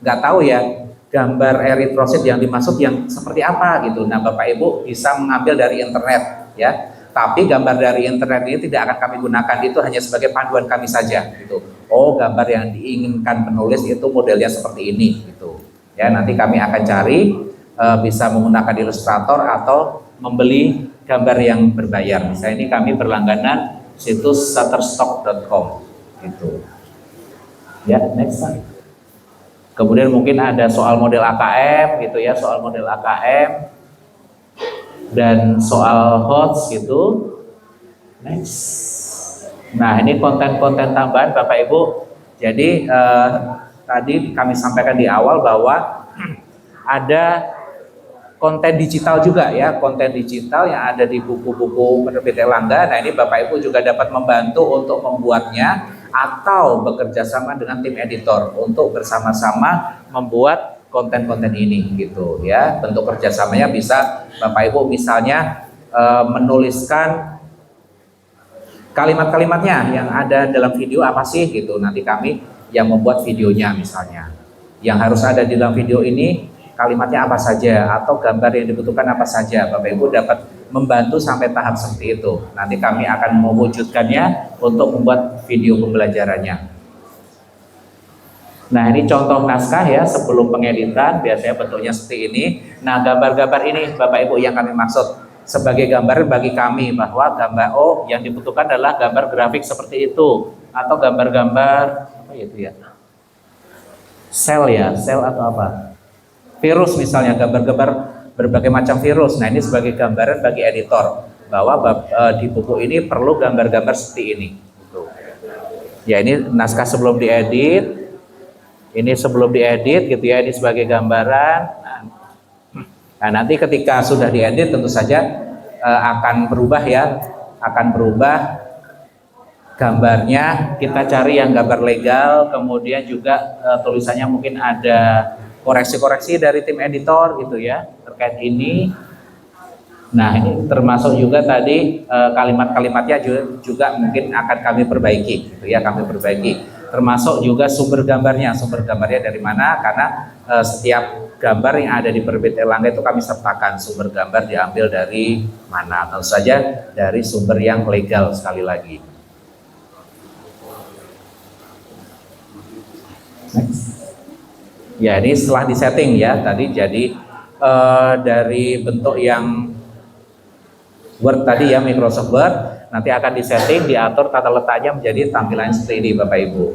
nggak tahu ya gambar eritrosit yang dimaksud yang seperti apa gitu. Nah Bapak Ibu bisa mengambil dari internet ya. Tapi gambar dari internet ini tidak akan kami gunakan, itu hanya sebagai panduan kami saja gitu. Oh gambar yang diinginkan penulis itu modelnya seperti ini gitu ya. Nanti kami akan cari bisa menggunakan Illustrator atau membeli gambar yang berbayar. Misalnya ini kami berlangganan situs shutterstock.com gitu ya. Next slide. Kemudian mungkin ada soal model AKM gitu ya, soal model AKM dan soal HOTS gitu. Next. Nah ini konten-konten tambahan Bapak Ibu. Jadi tadi kami sampaikan di awal bahwa ada konten digital juga ya, konten digital yang ada di buku-buku penerbit Erlangga. Nah ini Bapak Ibu juga dapat membantu untuk membuatnya atau bekerja sama dengan tim editor untuk bersama-sama membuat konten-konten ini gitu ya. Bentuk kerjasamanya bisa Bapak Ibu misalnya menuliskan kalimat-kalimatnya yang ada dalam video apa sih gitu. Nanti kami yang membuat videonya misalnya. Yang harus ada di dalam video ini kalimatnya apa saja atau gambar yang dibutuhkan apa saja. Bapak Ibu dapat membantu sampai tahap seperti itu. Nanti kami akan mewujudkannya untuk membuat video pembelajarannya. Nah ini contoh naskah ya sebelum pengeditan, biasanya bentuknya seperti ini. Nah gambar-gambar ini Bapak Ibu yang kami maksud sebagai gambar bagi kami bahwa gambar yang dibutuhkan adalah gambar grafik seperti itu, atau gambar-gambar apa itu ya, sel ya, sel atau apa, virus misalnya, gambar-gambar berbagai macam virus. Nah ini sebagai gambaran bagi editor bahwa di buku ini perlu gambar-gambar seperti ini gitu. Ya ini naskah sebelum diedit. Ini sebelum diedit gitu ya, ini sebagai gambaran. Nah nanti ketika sudah diedit tentu saja akan berubah ya, akan berubah gambarnya. Kita cari yang gambar legal, kemudian juga tulisannya mungkin ada koreksi-koreksi dari tim editor gitu ya terkait ini. Nah, ini termasuk juga tadi kalimat-kalimatnya juga mungkin akan kami perbaiki, gitu ya, kami perbaiki. Termasuk juga sumber gambarnya dari mana? Karena setiap gambar yang ada di penerbit Erlangga itu kami sertakan sumber gambar diambil dari mana? Tentu saja dari sumber yang legal sekali lagi. Next. Ya, ini setelah disetting ya tadi, jadi dari bentuk yang Word tadi ya, Microsoft Word, nanti akan disetting, diatur tata letaknya menjadi tampilan seperti ini Bapak Ibu.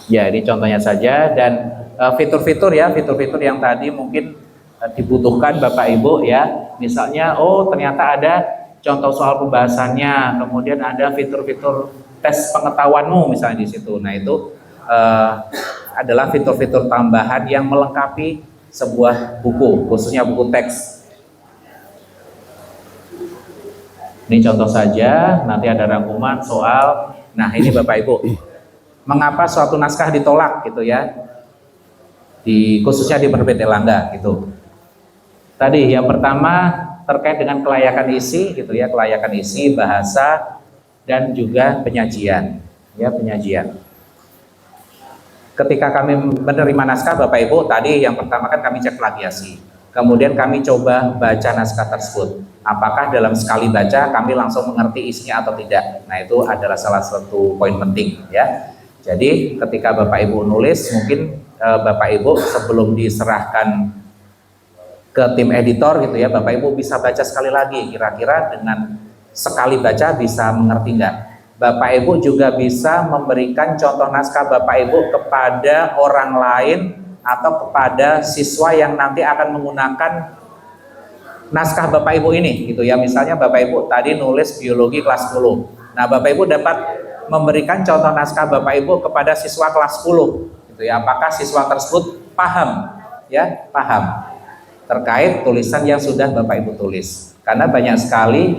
Ya, ini contohnya saja, dan fitur-fitur ya, fitur-fitur yang tadi mungkin dibutuhkan Bapak Ibu ya, misalnya oh ternyata ada contoh soal pembahasannya, kemudian ada fitur-fitur tes pengetahuanmu misalnya di situ. Nah, itu adalah fitur-fitur tambahan yang melengkapi sebuah buku, khususnya buku teks. Ini contoh saja, nanti ada rangkuman soal. Nah, ini Bapak Ibu, mengapa suatu naskah ditolak gitu ya, khususnya di penerbit Erlangga gitu. Tadi yang pertama terkait dengan kelayakan isi gitu ya, kelayakan isi, bahasa, dan juga penyajian ya, penyajian. Ketika kami menerima naskah Bapak Ibu, tadi yang pertama kan kami cek plagiasi, kemudian kami coba baca naskah tersebut, apakah dalam sekali baca kami langsung mengerti isinya atau tidak. Nah, itu adalah salah satu poin penting ya. Jadi ketika Bapak Ibu nulis, mungkin Bapak Ibu sebelum diserahkan ke tim editor gitu ya, Bapak Ibu bisa baca sekali lagi, kira-kira dengan sekali baca bisa mengerti enggak. Bapak Ibu juga bisa memberikan contoh naskah Bapak Ibu kepada orang lain atau kepada siswa yang nanti akan menggunakan naskah Bapak Ibu ini gitu ya. Misalnya Bapak Ibu tadi nulis biologi kelas 10. Nah, Bapak Ibu dapat memberikan contoh naskah Bapak Ibu kepada siswa kelas 10 gitu ya. Apakah siswa tersebut paham ya, paham terkait tulisan yang sudah Bapak Ibu tulis. Karena banyak sekali,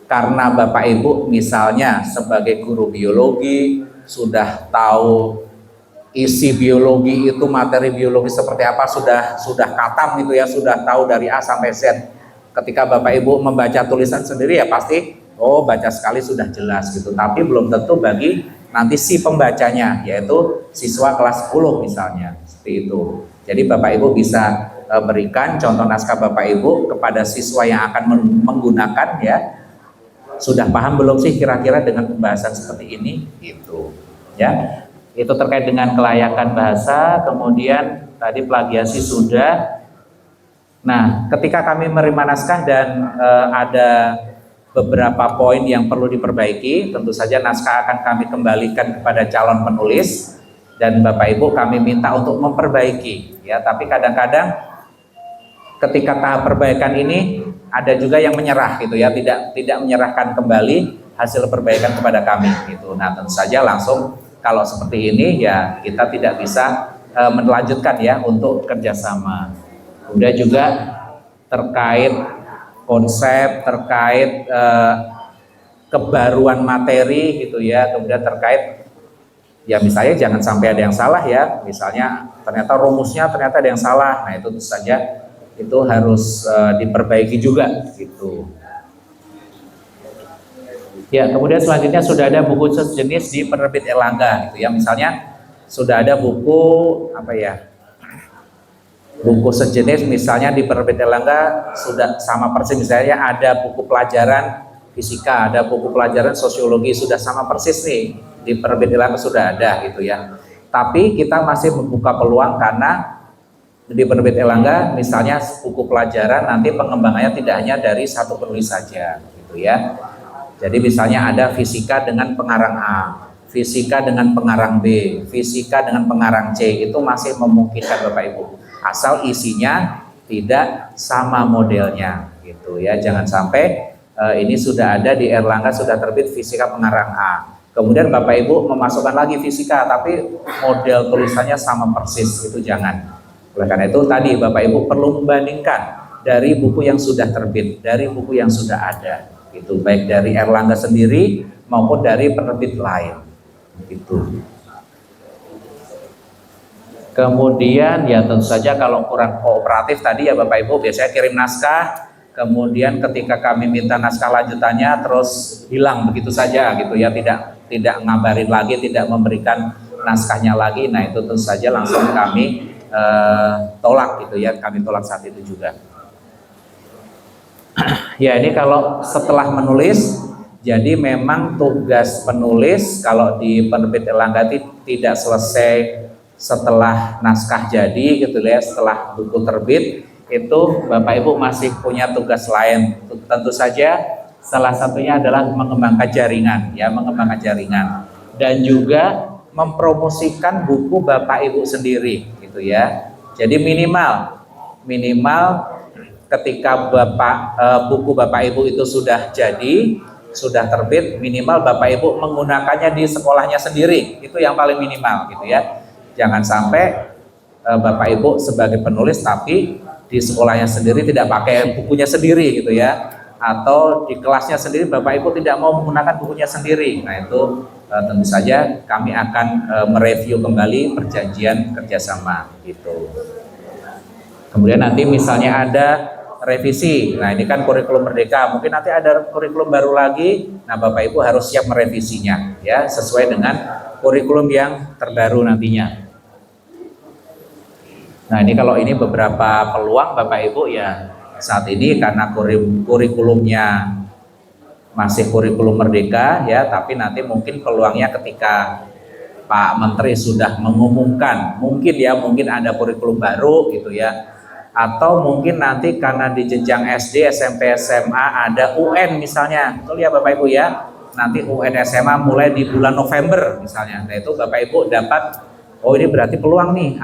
karena Bapak Ibu misalnya sebagai guru biologi sudah tahu isi biologi itu, materi biologi seperti apa, sudah katam gitu ya, sudah tahu dari A sampai Z. Ketika Bapak Ibu membaca tulisan sendiri ya pasti oh baca sekali sudah jelas gitu, tapi belum tentu bagi nanti si pembacanya, yaitu siswa kelas 10 misalnya, seperti itu. Jadi Bapak Ibu bisa berikan contoh naskah Bapak Ibu kepada siswa yang akan menggunakan ya, sudah paham belum sih kira-kira dengan pembahasan seperti ini gitu ya. Itu terkait dengan kelayakan bahasa. Kemudian tadi plagiasi sudah. Nah, ketika kami menerima naskah dan ada beberapa poin yang perlu diperbaiki, tentu saja naskah akan kami kembalikan kepada calon penulis dan Bapak Ibu kami minta untuk memperbaiki ya. Tapi kadang-kadang ketika tahap perbaikan ini ada juga yang menyerah gitu ya, tidak menyerahkan kembali hasil perbaikan kepada kami gitu. Nah, tentu saja langsung kalau seperti ini ya kita tidak bisa melanjutkan ya untuk kerjasama. Kemudian juga terkait konsep, terkait kebaruan materi gitu ya, kemudian terkait ya misalnya jangan sampai ada yang salah ya, misalnya ternyata rumusnya ternyata ada yang salah. Nah, itu tentu saja itu harus diperbaiki juga gitu. Ya, kemudian selanjutnya sudah ada buku sejenis di penerbit Erlangga gitu ya. Misalnya sudah ada buku apa ya? Buku sejenis misalnya di penerbit Erlangga sudah sama persis, misalnya ada buku pelajaran fisika, ada buku pelajaran sosiologi, sudah sama persis nih di penerbit Erlangga sudah ada gitu ya. Tapi kita masih membuka peluang karena di penerbit Erlangga misalnya buku pelajaran nanti pengembangannya tidak hanya dari satu penulis saja gitu ya. Jadi misalnya ada fisika dengan pengarang A, fisika dengan pengarang B, fisika dengan pengarang C, itu masih memungkinkan Bapak Ibu, asal isinya tidak sama modelnya gitu ya. Jangan sampai ini sudah ada di Erlangga sudah terbit fisika pengarang A, kemudian Bapak Ibu memasukkan lagi fisika tapi model tulisannya sama persis, itu jangan. Oleh karena itu tadi Bapak Ibu perlu membandingkan dari buku yang sudah terbit, dari buku yang sudah ada gitu, baik dari Erlangga sendiri maupun dari penerbit lain gitu. Kemudian ya tentu saja kalau kurang kooperatif tadi ya Bapak Ibu biasanya kirim naskah, kemudian ketika kami minta naskah lanjutannya terus hilang begitu saja gitu ya, tidak ngabarin lagi, tidak memberikan naskahnya lagi. Nah itu tentu saja langsung kami tolak gitu ya, kami tolak saat itu juga. Ya ini kalau setelah menulis, jadi memang tugas penulis kalau di penerbit Erlangga tidak selesai setelah naskah jadi gitu ya, setelah buku terbit itu Bapak Ibu masih punya tugas lain. Tentu saja salah satunya adalah mengembangkan jaringan ya, mengembangkan jaringan dan juga mempromosikan buku Bapak Ibu sendiri gitu ya. Jadi minimal ketika buku Bapak Ibu itu sudah jadi, sudah terbit, minimal Bapak Ibu menggunakannya di sekolahnya sendiri. Itu yang paling minimal gitu ya. Jangan sampai Bapak Ibu sebagai penulis tapi di sekolahnya sendiri tidak pakai bukunya sendiri gitu ya, atau di kelasnya sendiri Bapak Ibu tidak mau menggunakan bukunya sendiri. Nah itu tentu saja kami akan mereview kembali perjanjian kerjasama gitu. Kemudian nanti misalnya ada revisi, nah ini kan kurikulum merdeka, mungkin nanti ada kurikulum baru lagi, nah Bapak Ibu harus siap merevisinya ya, sesuai dengan kurikulum yang terbaru nantinya. Nah ini kalau ini beberapa peluang Bapak Ibu ya, saat ini karena kurikulumnya masih kurikulum merdeka ya, tapi nanti mungkin peluangnya ketika Pak Menteri sudah mengumumkan, mungkin ada kurikulum baru gitu ya, atau mungkin nanti karena di jenjang SD, SMP, SMA ada UN misalnya, betul ya Bapak Ibu ya, nanti UN SMA mulai di bulan November misalnya. Nah itu Bapak Ibu dapat, oh ini berarti peluang nih,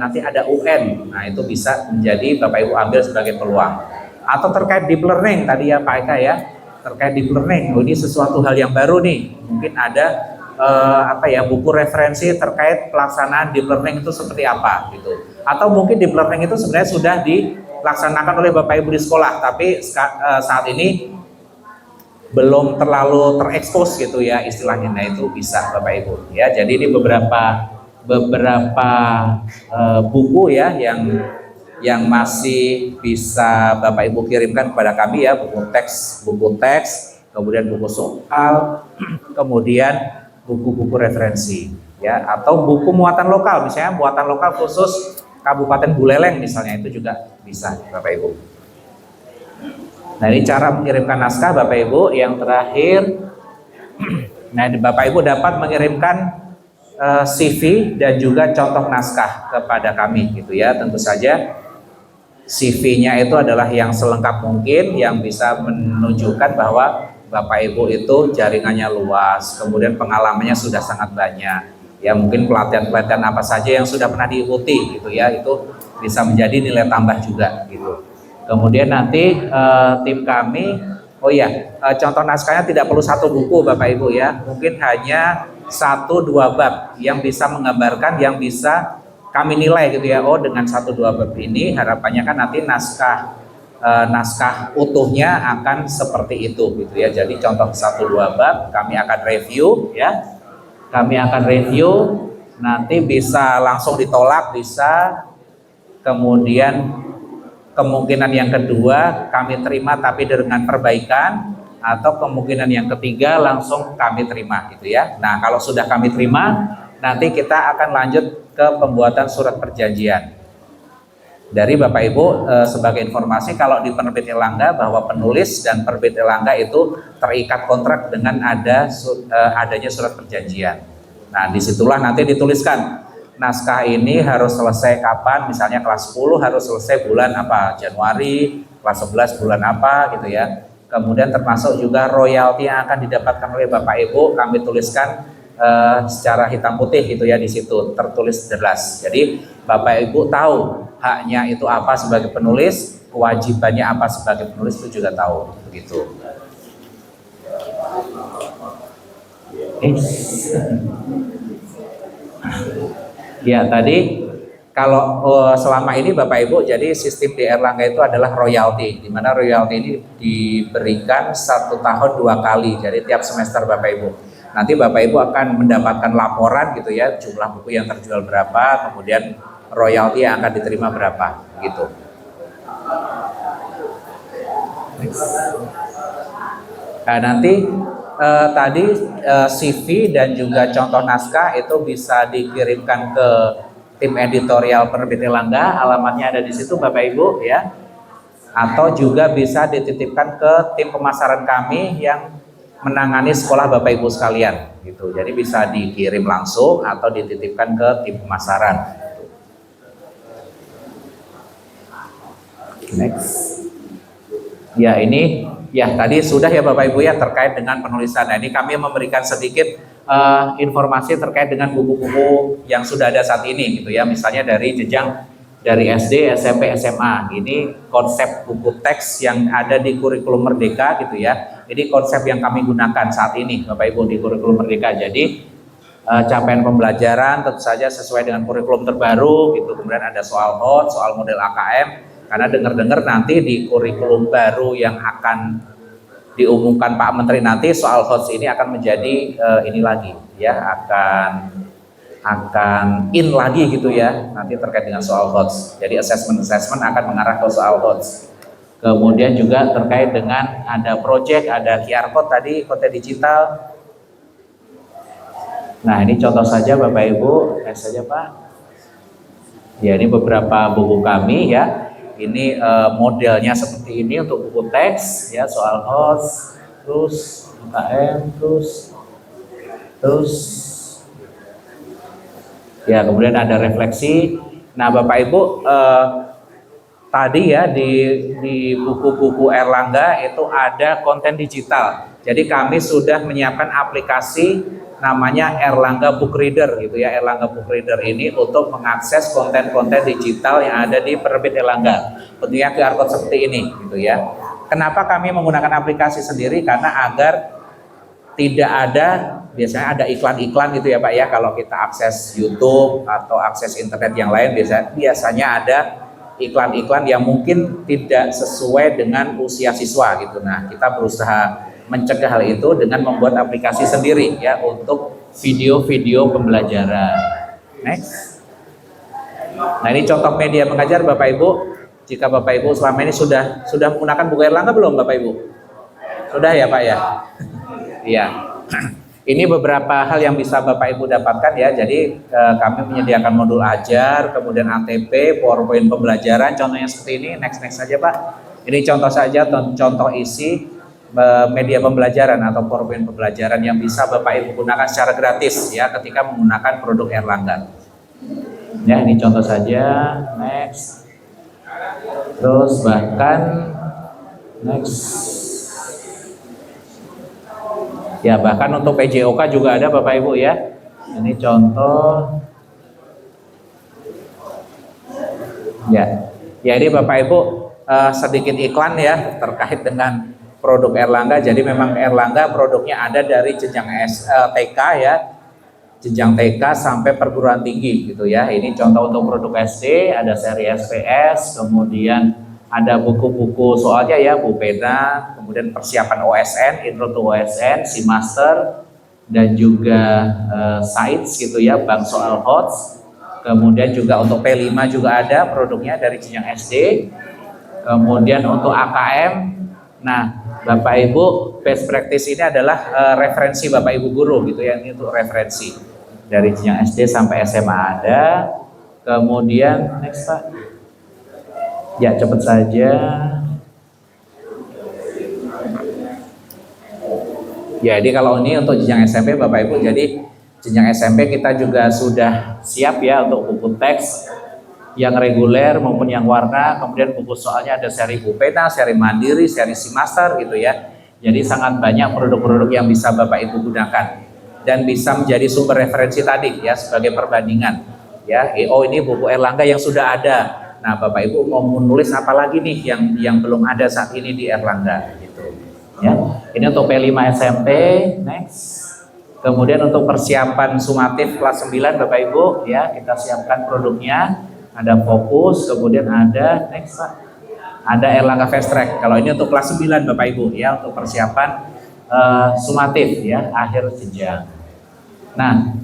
nanti ada UN. Nah itu bisa menjadi Bapak Ibu ambil sebagai peluang. Atau terkait deep learning tadi ya Pak Eka ya, terkait deep learning, oh ini sesuatu hal yang baru nih, mungkin ada buku referensi terkait pelaksanaan deep learning itu seperti apa gitu. Atau mungkin deep learning itu sebenarnya sudah dilaksanakan oleh Bapak Ibu di sekolah, tapi saat ini belum terlalu terekspos gitu ya istilahnya. Nah itu bisa Bapak Ibu ya. Jadi ini beberapa buku ya yang masih bisa Bapak Ibu kirimkan kepada kami ya, buku teks, kemudian buku soal, kemudian buku-buku referensi ya, atau buku muatan lokal, misalnya muatan lokal khusus Kabupaten Buleleng misalnya, itu juga bisa Bapak Ibu. Nah ini cara mengirimkan naskah Bapak Ibu. Yang terakhir, nah Bapak Ibu dapat mengirimkan CV dan juga contoh naskah kepada kami gitu ya. Tentu saja CV-nya itu adalah yang selengkap mungkin, yang bisa menunjukkan bahwa Bapak Ibu itu jaringannya luas, kemudian pengalamannya sudah sangat banyak. Ya mungkin pelatihan-pelatihan apa saja yang sudah pernah diikuti gitu ya, itu bisa menjadi nilai tambah juga gitu. Kemudian nanti tim kami, contoh naskahnya tidak perlu satu buku Bapak Ibu ya, mungkin hanya 1-2 bab yang bisa menggambarkan, yang bisa kami nilai gitu ya. Oh dengan 1-2 bab ini harapannya kan nanti naskah utuhnya akan seperti itu gitu ya. Jadi contoh 1-2 bab kami akan review ya. Kami akan review, nanti bisa langsung ditolak, bisa. Kemudian kemungkinan yang kedua kami terima tapi dengan perbaikan, atau kemungkinan yang ketiga langsung kami terima gitu ya. Nah kalau sudah kami terima, nanti kita akan lanjut ke pembuatan surat perjanjian. Dari Bapak Ibu sebagai informasi, kalau di penerbit Erlangga bahwa penulis dan penerbit Erlangga itu terikat kontrak dengan adanya surat perjanjian. Nah disitulah nanti dituliskan naskah ini harus selesai kapan, misalnya kelas 10 harus selesai bulan apa, Januari, kelas 11 bulan apa gitu ya. Kemudian termasuk juga royalti yang akan didapatkan oleh Bapak Ibu kami tuliskan secara hitam putih gitu ya, di situ tertulis jelas. Jadi Bapak Ibu tahu haknya itu apa sebagai penulis, kewajibannya apa sebagai penulis itu juga tahu begitu. Ya tadi kalau selama ini Bapak Ibu, jadi sistem di Erlangga itu adalah royalti, di mana royalti ini diberikan 1 tahun 2 kali, jadi tiap semester Bapak Ibu. Nanti Bapak Ibu akan mendapatkan laporan gitu ya, jumlah buku yang terjual berapa, kemudian royalti yang akan diterima berapa gitu. Nah, nanti tadi CV dan juga contoh naskah itu bisa dikirimkan ke tim editorial Penerbit Erlangga, alamatnya ada di situ Bapak Ibu ya. Atau juga bisa dititipkan ke tim pemasaran kami yang menangani sekolah Bapak Ibu sekalian gitu. Jadi bisa dikirim langsung atau dititipkan ke tim pemasaran. Next. Ya, ini ya tadi sudah ya Bapak Ibu ya terkait dengan penulisan. Nah, ini kami memberikan sedikit informasi terkait dengan buku-buku yang sudah ada saat ini gitu ya. Misalnya dari jenjang dari SD, SMP, SMA. Ini konsep buku teks yang ada di kurikulum Merdeka gitu ya. Ini konsep yang kami gunakan saat ini Bapak Ibu di kurikulum Merdeka. Jadi capaian pembelajaran tentu saja sesuai dengan kurikulum terbaru gitu. Kemudian ada soal hot, soal model AKM. Karena dengar-dengar nanti di kurikulum baru yang akan diumumkan Pak Menteri nanti soal HOTS ini akan menjadi ini lagi ya, akan in lagi gitu ya nanti terkait dengan soal HOTS. Jadi assessment akan mengarah ke soal HOTS. Kemudian juga terkait dengan ada project, ada QR code tadi, kode digital. Nah, ini contoh saja Bapak Ibu, saja Pak. Ya, ini beberapa buku kami ya. Ini modelnya seperti ini untuk buku teks ya, soal HOTS, terus UKM, terus ya kemudian ada refleksi. Nah Bapak Ibu tadi ya di buku-buku Erlangga itu ada konten digital. Jadi kami sudah menyiapkan aplikasi namanya Erlangga Book Reader gitu ya. Erlangga Book Reader ini untuk mengakses konten-konten digital yang ada di Penerbit Erlangga. Bentuknya QR code seperti ini gitu ya. Kenapa kami menggunakan aplikasi sendiri? Karena agar tidak ada, biasanya ada iklan-iklan gitu ya Pak ya. Kalau kita akses YouTube atau akses internet yang lain biasanya ada iklan-iklan yang mungkin tidak sesuai dengan usia siswa gitu. Nah, kita berusaha mencegah hal itu dengan membuat aplikasi sendiri ya untuk video-video pembelajaran. Next. Nah, ini contoh media mengajar Bapak Ibu. Jika Bapak Ibu selama ini sudah menggunakan buku Erlangga belum Bapak Ibu? Sudah ya Pak ya? Iya. Ini beberapa hal yang bisa Bapak Ibu dapatkan ya. Jadi kami menyediakan modul ajar, kemudian ATP, PowerPoint pembelajaran, contohnya seperti ini. Next saja Pak. Ini contoh saja, contoh isi media pembelajaran atau PowerPoint pembelajaran yang bisa Bapak Ibu gunakan secara gratis ya ketika menggunakan produk Erlangga. Ya, ini contoh saja. Next. Terus bahkan next. Ya, bahkan untuk PJOK juga ada Bapak Ibu ya. Ini contoh. Ya. Ya, ini Bapak Ibu sedikit iklan ya terkait dengan produk Erlangga. Jadi memang Erlangga produknya ada dari jenjang TK ya, jenjang TK sampai perguruan tinggi gitu ya. Ini contoh untuk produk SD, ada seri SPS, kemudian ada buku-buku soalnya ya, Bu Pena, kemudian persiapan OSN, intro to OSN, Master, dan juga Sites gitu ya, bank soal HOTS. Kemudian juga untuk P5 juga ada produknya dari jenjang SD. Kemudian untuk AKM, nah Bapak Ibu, best practice ini adalah referensi Bapak Ibu guru gitu ya, ini untuk referensi dari jenjang SD sampai SMA ada. Kemudian next Pak. Ya, cepat saja. Ya, jadi kalau ini untuk jenjang SMP Bapak Ibu, jadi jenjang SMP kita juga sudah siap ya untuk buku teks yang reguler maupun yang warna. Kemudian buku soalnya ada seri Bu Pena, seri Mandiri, seri Master gitu ya. Jadi sangat banyak produk-produk yang bisa Bapak Ibu gunakan dan bisa menjadi sumber referensi tadi ya sebagai perbandingan ya. Oh, ini buku Erlangga yang sudah ada. Nah, Bapak Ibu mau menulis apa lagi nih yang belum ada saat ini di Erlangga gitu ya. Ini untuk P5 SMP. Next. Kemudian untuk persiapan sumatif kelas 9 Bapak Ibu ya, kita siapkan produknya. Ada fokus, kemudian ada next Pak. Ada Erlangga Fast Track. Kalau ini untuk kelas 9 Bapak Ibu ya, untuk persiapan sumatif ya, akhir jenjang. Nah,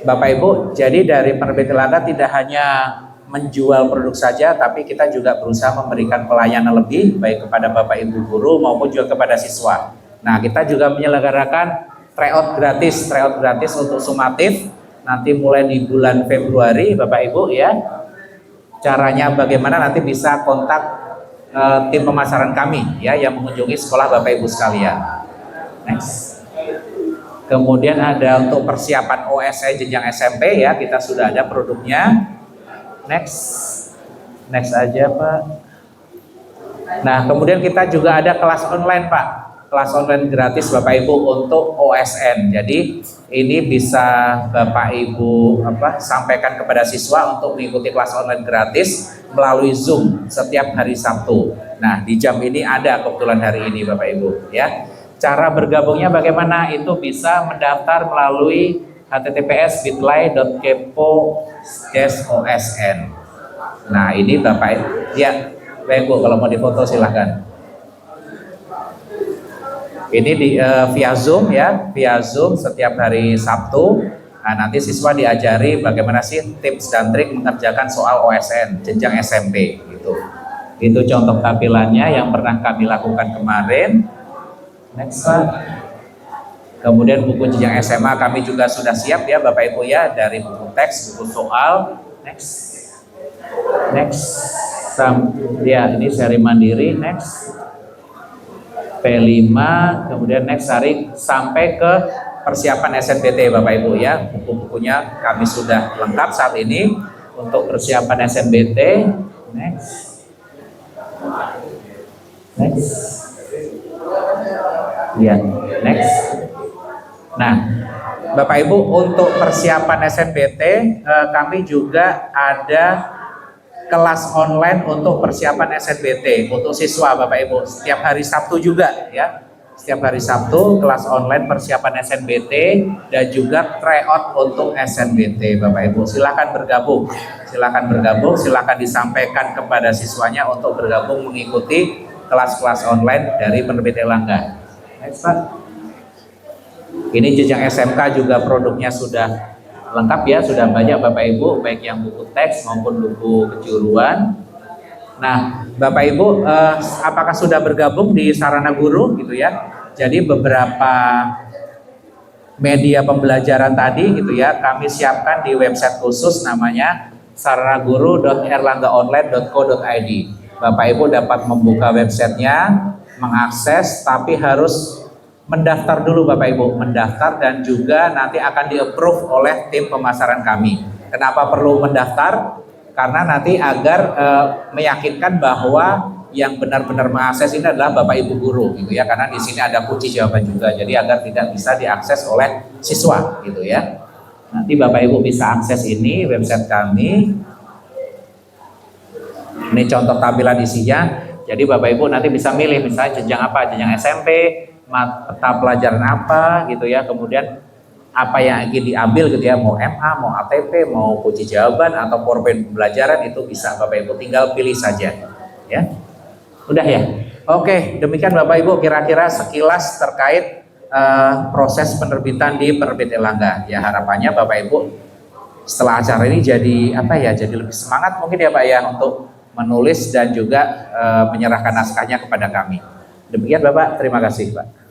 Bapak Ibu, jadi dari penerbit Elangga tidak hanya menjual produk saja, tapi kita juga berusaha memberikan pelayanan lebih baik kepada Bapak Ibu guru maupun juga kepada siswa. Nah, kita juga menyelenggarakan tryout gratis untuk sumatif nanti mulai di bulan Februari, Bapak Ibu ya. Caranya bagaimana nanti bisa kontak tim pemasaran kami ya yang mengunjungi sekolah Bapak Ibu sekalian. Next. Kemudian ada untuk persiapan OSN jenjang SMP ya, kita sudah ada produknya. Next aja Pak. Nah kemudian kita juga ada kelas online Pak, kelas online gratis Bapak Ibu untuk OSN. Jadi ini bisa Bapak Ibu sampaikan kepada siswa untuk mengikuti kelas online gratis melalui Zoom setiap hari Sabtu. Nah di jam ini ada kebetulan hari ini Bapak Ibu ya. Cara bergabungnya bagaimana? Itu bisa mendaftar melalui https://bit.ly/kepo-osn. Nah ini Bapak ya, baik Bu, kalau mau difoto silahkan. Ini via Zoom ya, via Zoom setiap hari Sabtu. Nah, nanti siswa diajari bagaimana sih tips dan trik mengerjakan soal OSN jenjang SMP gitu. Itu contoh tampilannya yang pernah kami lakukan kemarin. Next Pak. Kemudian buku jenjang SMA kami juga sudah siap ya Bapak Ibu ya, dari buku teks, buku soal. Next. Ya ini seri mandiri. Next. P5, kemudian next hari sampai ke persiapan SNBT Bapak Ibu ya. Buku-bukunya kami sudah lengkap saat ini untuk persiapan SNBT. Next. Ya, next. Nah, Bapak Ibu untuk persiapan SNBT kami juga ada kelas online untuk persiapan SNBT untuk siswa Bapak Ibu setiap hari Sabtu juga ya. Setiap hari Sabtu kelas online persiapan SNBT dan juga tryout untuk SNBT Bapak Ibu. Silakan bergabung. Silakan disampaikan kepada siswanya untuk bergabung mengikuti kelas-kelas online dari penerbit Elangga. Next Pak. Ini jenjang SMK juga produknya sudah lengkap ya, sudah banyak Bapak Ibu, baik yang buku teks maupun buku kejuruan. Nah, Bapak Ibu, apakah sudah bergabung di Sarana Guru gitu ya? Jadi beberapa media pembelajaran tadi gitu ya, kami siapkan di website khusus namanya saranaguru.erlanggaonline.co.id. Bapak Ibu dapat membuka websitenya, mengakses, tapi harus mendaftar dulu Bapak Ibu, mendaftar dan juga nanti akan di-approve oleh tim pemasaran kami. Kenapa perlu mendaftar? Karena nanti agar meyakinkan bahwa yang benar-benar mengakses ini adalah Bapak Ibu guru gitu ya, karena di sini ada kunci jawaban juga, jadi agar tidak bisa diakses oleh siswa gitu ya. Nanti Bapak Ibu bisa akses ini website kami. Ini contoh tampilan isinya. Jadi Bapak Ibu nanti bisa milih misalnya jenjang apa, jenjang SMP, mata pelajaran apa gitu ya, kemudian apa yang ingin diambil gitu ya, mau MA, mau ATP, mau kunci jawaban atau PowerPoint pembelajaran, itu bisa Bapak Ibu tinggal pilih saja ya. Udah ya. Oke, demikian Bapak Ibu kira-kira sekilas terkait proses penerbitan di Penerbit Elangga. Ya harapannya Bapak Ibu setelah acara ini jadi jadi lebih semangat mungkin ya Pak ya untuk menulis dan juga menyerahkan naskahnya kepada kami. Demikian Bapak, terima kasih Pak.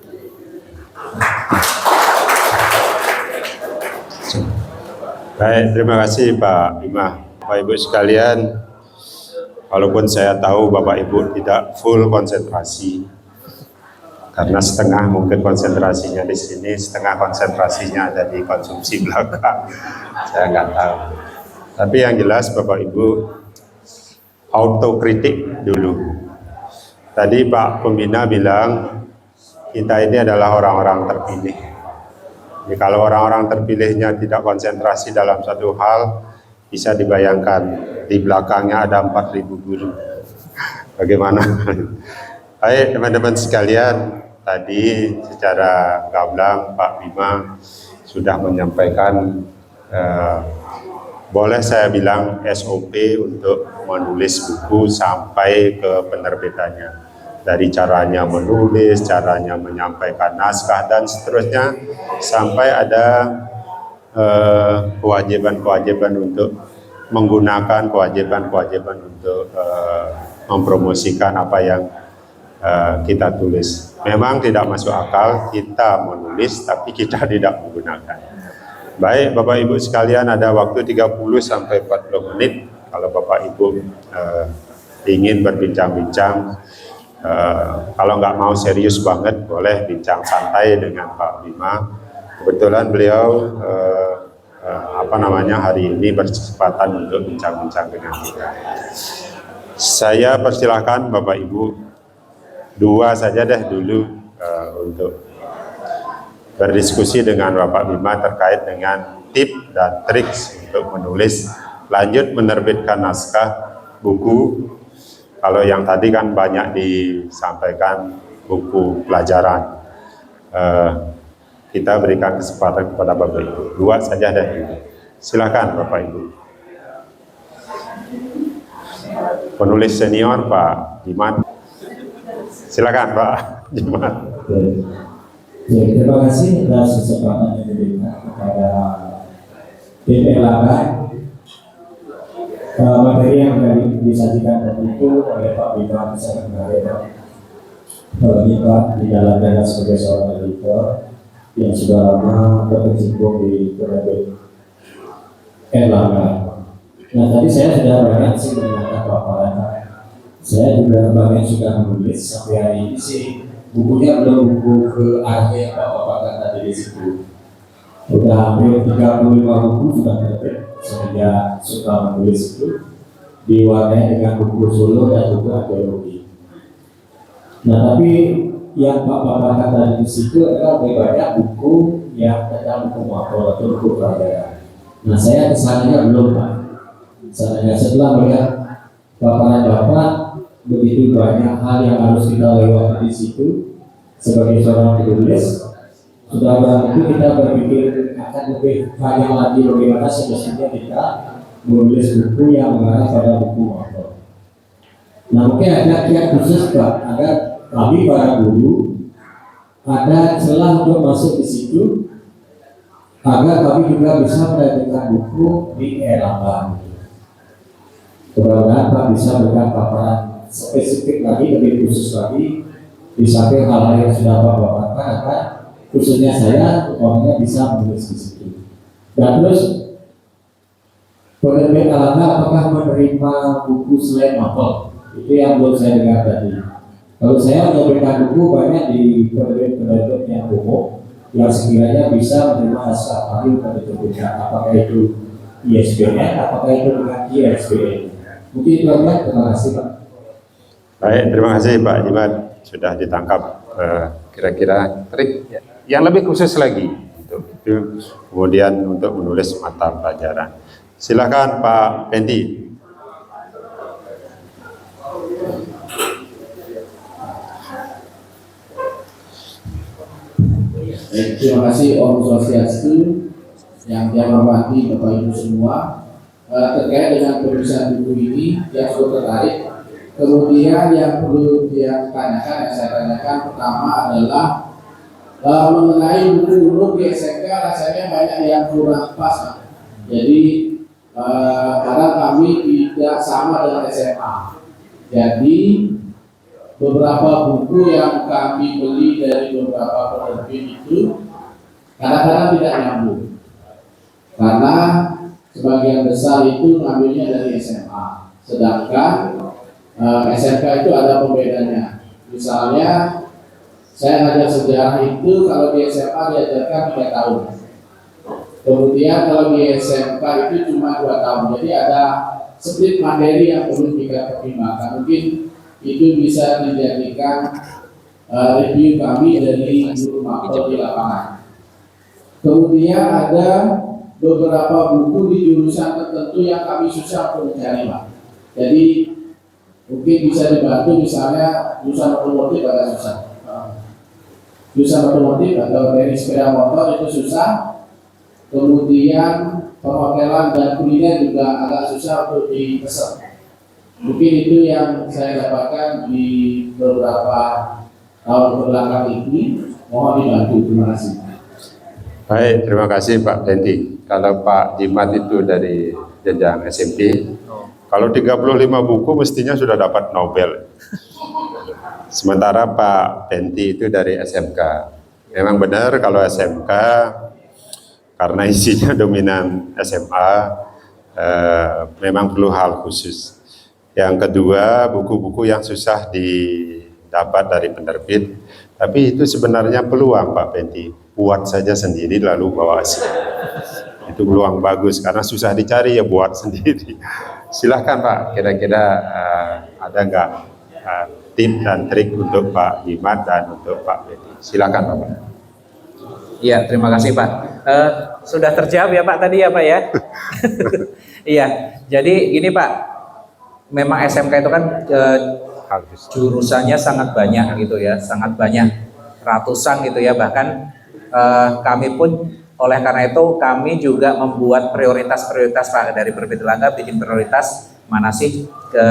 Baik, terima kasih Pak Bima. Bapak Ibu sekalian, walaupun saya tahu Bapak Ibu tidak full konsentrasi, karena setengah mungkin konsentrasinya di sini, setengah konsentrasinya ada di konsumsi belakang. Saya nggak tahu. Tapi yang jelas Bapak Ibu autokritik dulu. Tadi Pak Pembina bilang kita ini adalah orang-orang terpilih. Jadi kalau orang-orang terpilihnya tidak konsentrasi dalam satu hal, bisa dibayangkan di belakangnya ada 4.000 guru. Bagaimana? Baik teman-teman sekalian, tadi secara gamblang Pak Bima sudah menyampaikan boleh saya bilang SOP untuk menulis buku sampai ke penerbitannya. Dari caranya menulis, caranya menyampaikan naskah dan seterusnya, sampai ada kewajiban-kewajiban untuk menggunakan kewajiban-kewajiban untuk mempromosikan apa yang kita tulis. Memang tidak masuk akal kita menulis tapi kita tidak menggunakan. Baik Bapak Ibu sekalian, ada waktu 30 sampai 40 menit kalau Bapak Ibu ingin berbincang-bincang. Kalau nggak mau serius banget boleh bincang santai dengan Pak Bima. Kebetulan beliau hari ini berkesempatan untuk bincang-bincang dengan kita. Saya persilahkan Bapak Ibu dua saja deh dulu untuk berdiskusi dengan Bapak Bima terkait dengan tip dan trik untuk menulis, lanjut menerbitkan naskah buku. Kalau yang tadi kan banyak disampaikan buku pelajaran. Kita berikan kesempatan kepada Bapak Ibu. Dua saja deh. Silakan Bapak Ibu. Penulis senior Pak Jimat. Silakan Pak Jimat. Ya, terima kasih atas kesempatan yang diberikan kepada tim Erlangga. Materi yang disajikan tadi itu oleh Pak Bima sangat menarik. Pak di dalamnya sebagai seorang editor yang sudah lama berkecimpung di penerbit Erlangga. Nah, tadi saya sudah banyak sih mendengarkan paparan. Saya juga banyak sudah menulis sampai hari ini sih. Bukunya belum buku ke akhir Bapak tadi di situ. Sudah hampir 35 buku sudah terbit sejak suka menulis itu, diwarnai dengan buku solo dan juga antologi. Nah, tapi yang Bapak tadi di situ adalah lebih banyak buku yang tentang buku makro atau buku pelajaran. Nah, saya kesannya belum Pak. Misalnya setelah melihat paparan Bapak, begitu banyak hal yang harus kita lewati di situ sebagai seorang penulis, sudah berarti kita berpikir akan lebih banyak lagi bagaimana semestinya kita menulis buku yang mengarah pada buku makro. Nah, mungkin ada kiat khusus Pak agar kami para guru ada celah untuk masuk di situ agar kami juga bisa menerbitkan buku di Erlangga. Mudah-mudahan Pak bisa berikan paparan spesifik lagi, lebih khusus lagi di samping hal yang sudah Bapak paparkan, agar khususnya saya umpamanya bisa menulis di situ. Dan terus penerbit Erlangga apakah menerima buku selain novel? Itu yang belum saya dengar tadi. Kalau saya menerbitkan buku banyak di penerbit yang umum yang sekiranya bisa menerima naskah kami untuk diterbitkan, apakah itu ISBN, apakah itu dengan ISBN. Mungkin itu aja. Terima kasih Pak. Baik, terima kasih Pak Jimat, sudah ditangkap kira-kira trik yang lebih khusus lagi untuk itu, kemudian untuk menulis mata pelajaran. Silakan Pak Pendi. Terima kasih Om Swastiastu, yang saya hormati Bapak Ibu semua. Terkait dengan penulisan buku ini yang cukup tertarik. Kemudian yang perlu dia tanyakan, yang saya tanyakan pertama adalah mengenai buku urut di SMK, rasanya banyak yang kurang pas. Jadi karena kami tidak sama dengan SMA. Jadi beberapa buku yang kami beli dari beberapa penerbit itu kadang-kadang tidak nyambung. Karena sebagian besar itu ngambilnya dari SMA, sedangkan SMK itu ada pembedanya. Misalnya saya ngajar sejarah itu kalau di SMA diajarkan 3 tahun, kemudian kalau di SMK itu cuma 2 tahun. Jadi ada split materi yang perlu kita pertimbangkan. Mungkin itu bisa dijadikan review kami dari guru makro di lapangan. Kemudian ada beberapa buku di jurusan tertentu yang kami susah untuk mencari Pak. Jadi mungkin bisa dibantu, misalnya jurusan otomotif agak susah. Jurusan otomotif atau dari sepeda motor itu susah. Kemudian perhotelan dan kuliner juga agak susah untuk dipesan. Mungkin itu yang saya dapatkan di beberapa tahun belakang ini. Mohon dibantu. Terima kasih. Baik, terima kasih Pak Pendi. Kalau Pak Jimat itu dari jenjang SMP, kalau 35 buku mestinya sudah dapat Nobel. Sementara Pak Penti itu dari SMK. Memang benar kalau SMK karena isinya dominan SMA, memang perlu hal khusus. Yang kedua, buku-buku yang susah didapat dari penerbit, tapi itu sebenarnya peluang Pak Penti. Buat saja sendiri lalu bawa hasil. Itu peluang bagus karena susah dicari ya buat sendiri. Silahkan Pak, kira-kira ada nggak tip dan trik untuk Pak Jimat dan untuk Pak Penti? Silahkan Pak. Iya, terima kasih Pak. Sudah terjawab ya Pak tadi ya Pak ya. Iya, jadi gini Pak, memang SMK itu kan jurusannya sangat banyak gitu ya, sangat banyak, ratusan gitu ya, bahkan kami pun oleh karena itu kami juga membuat prioritas-prioritas Pak dari Penerbit Erlangga, bikin prioritas mana sih ke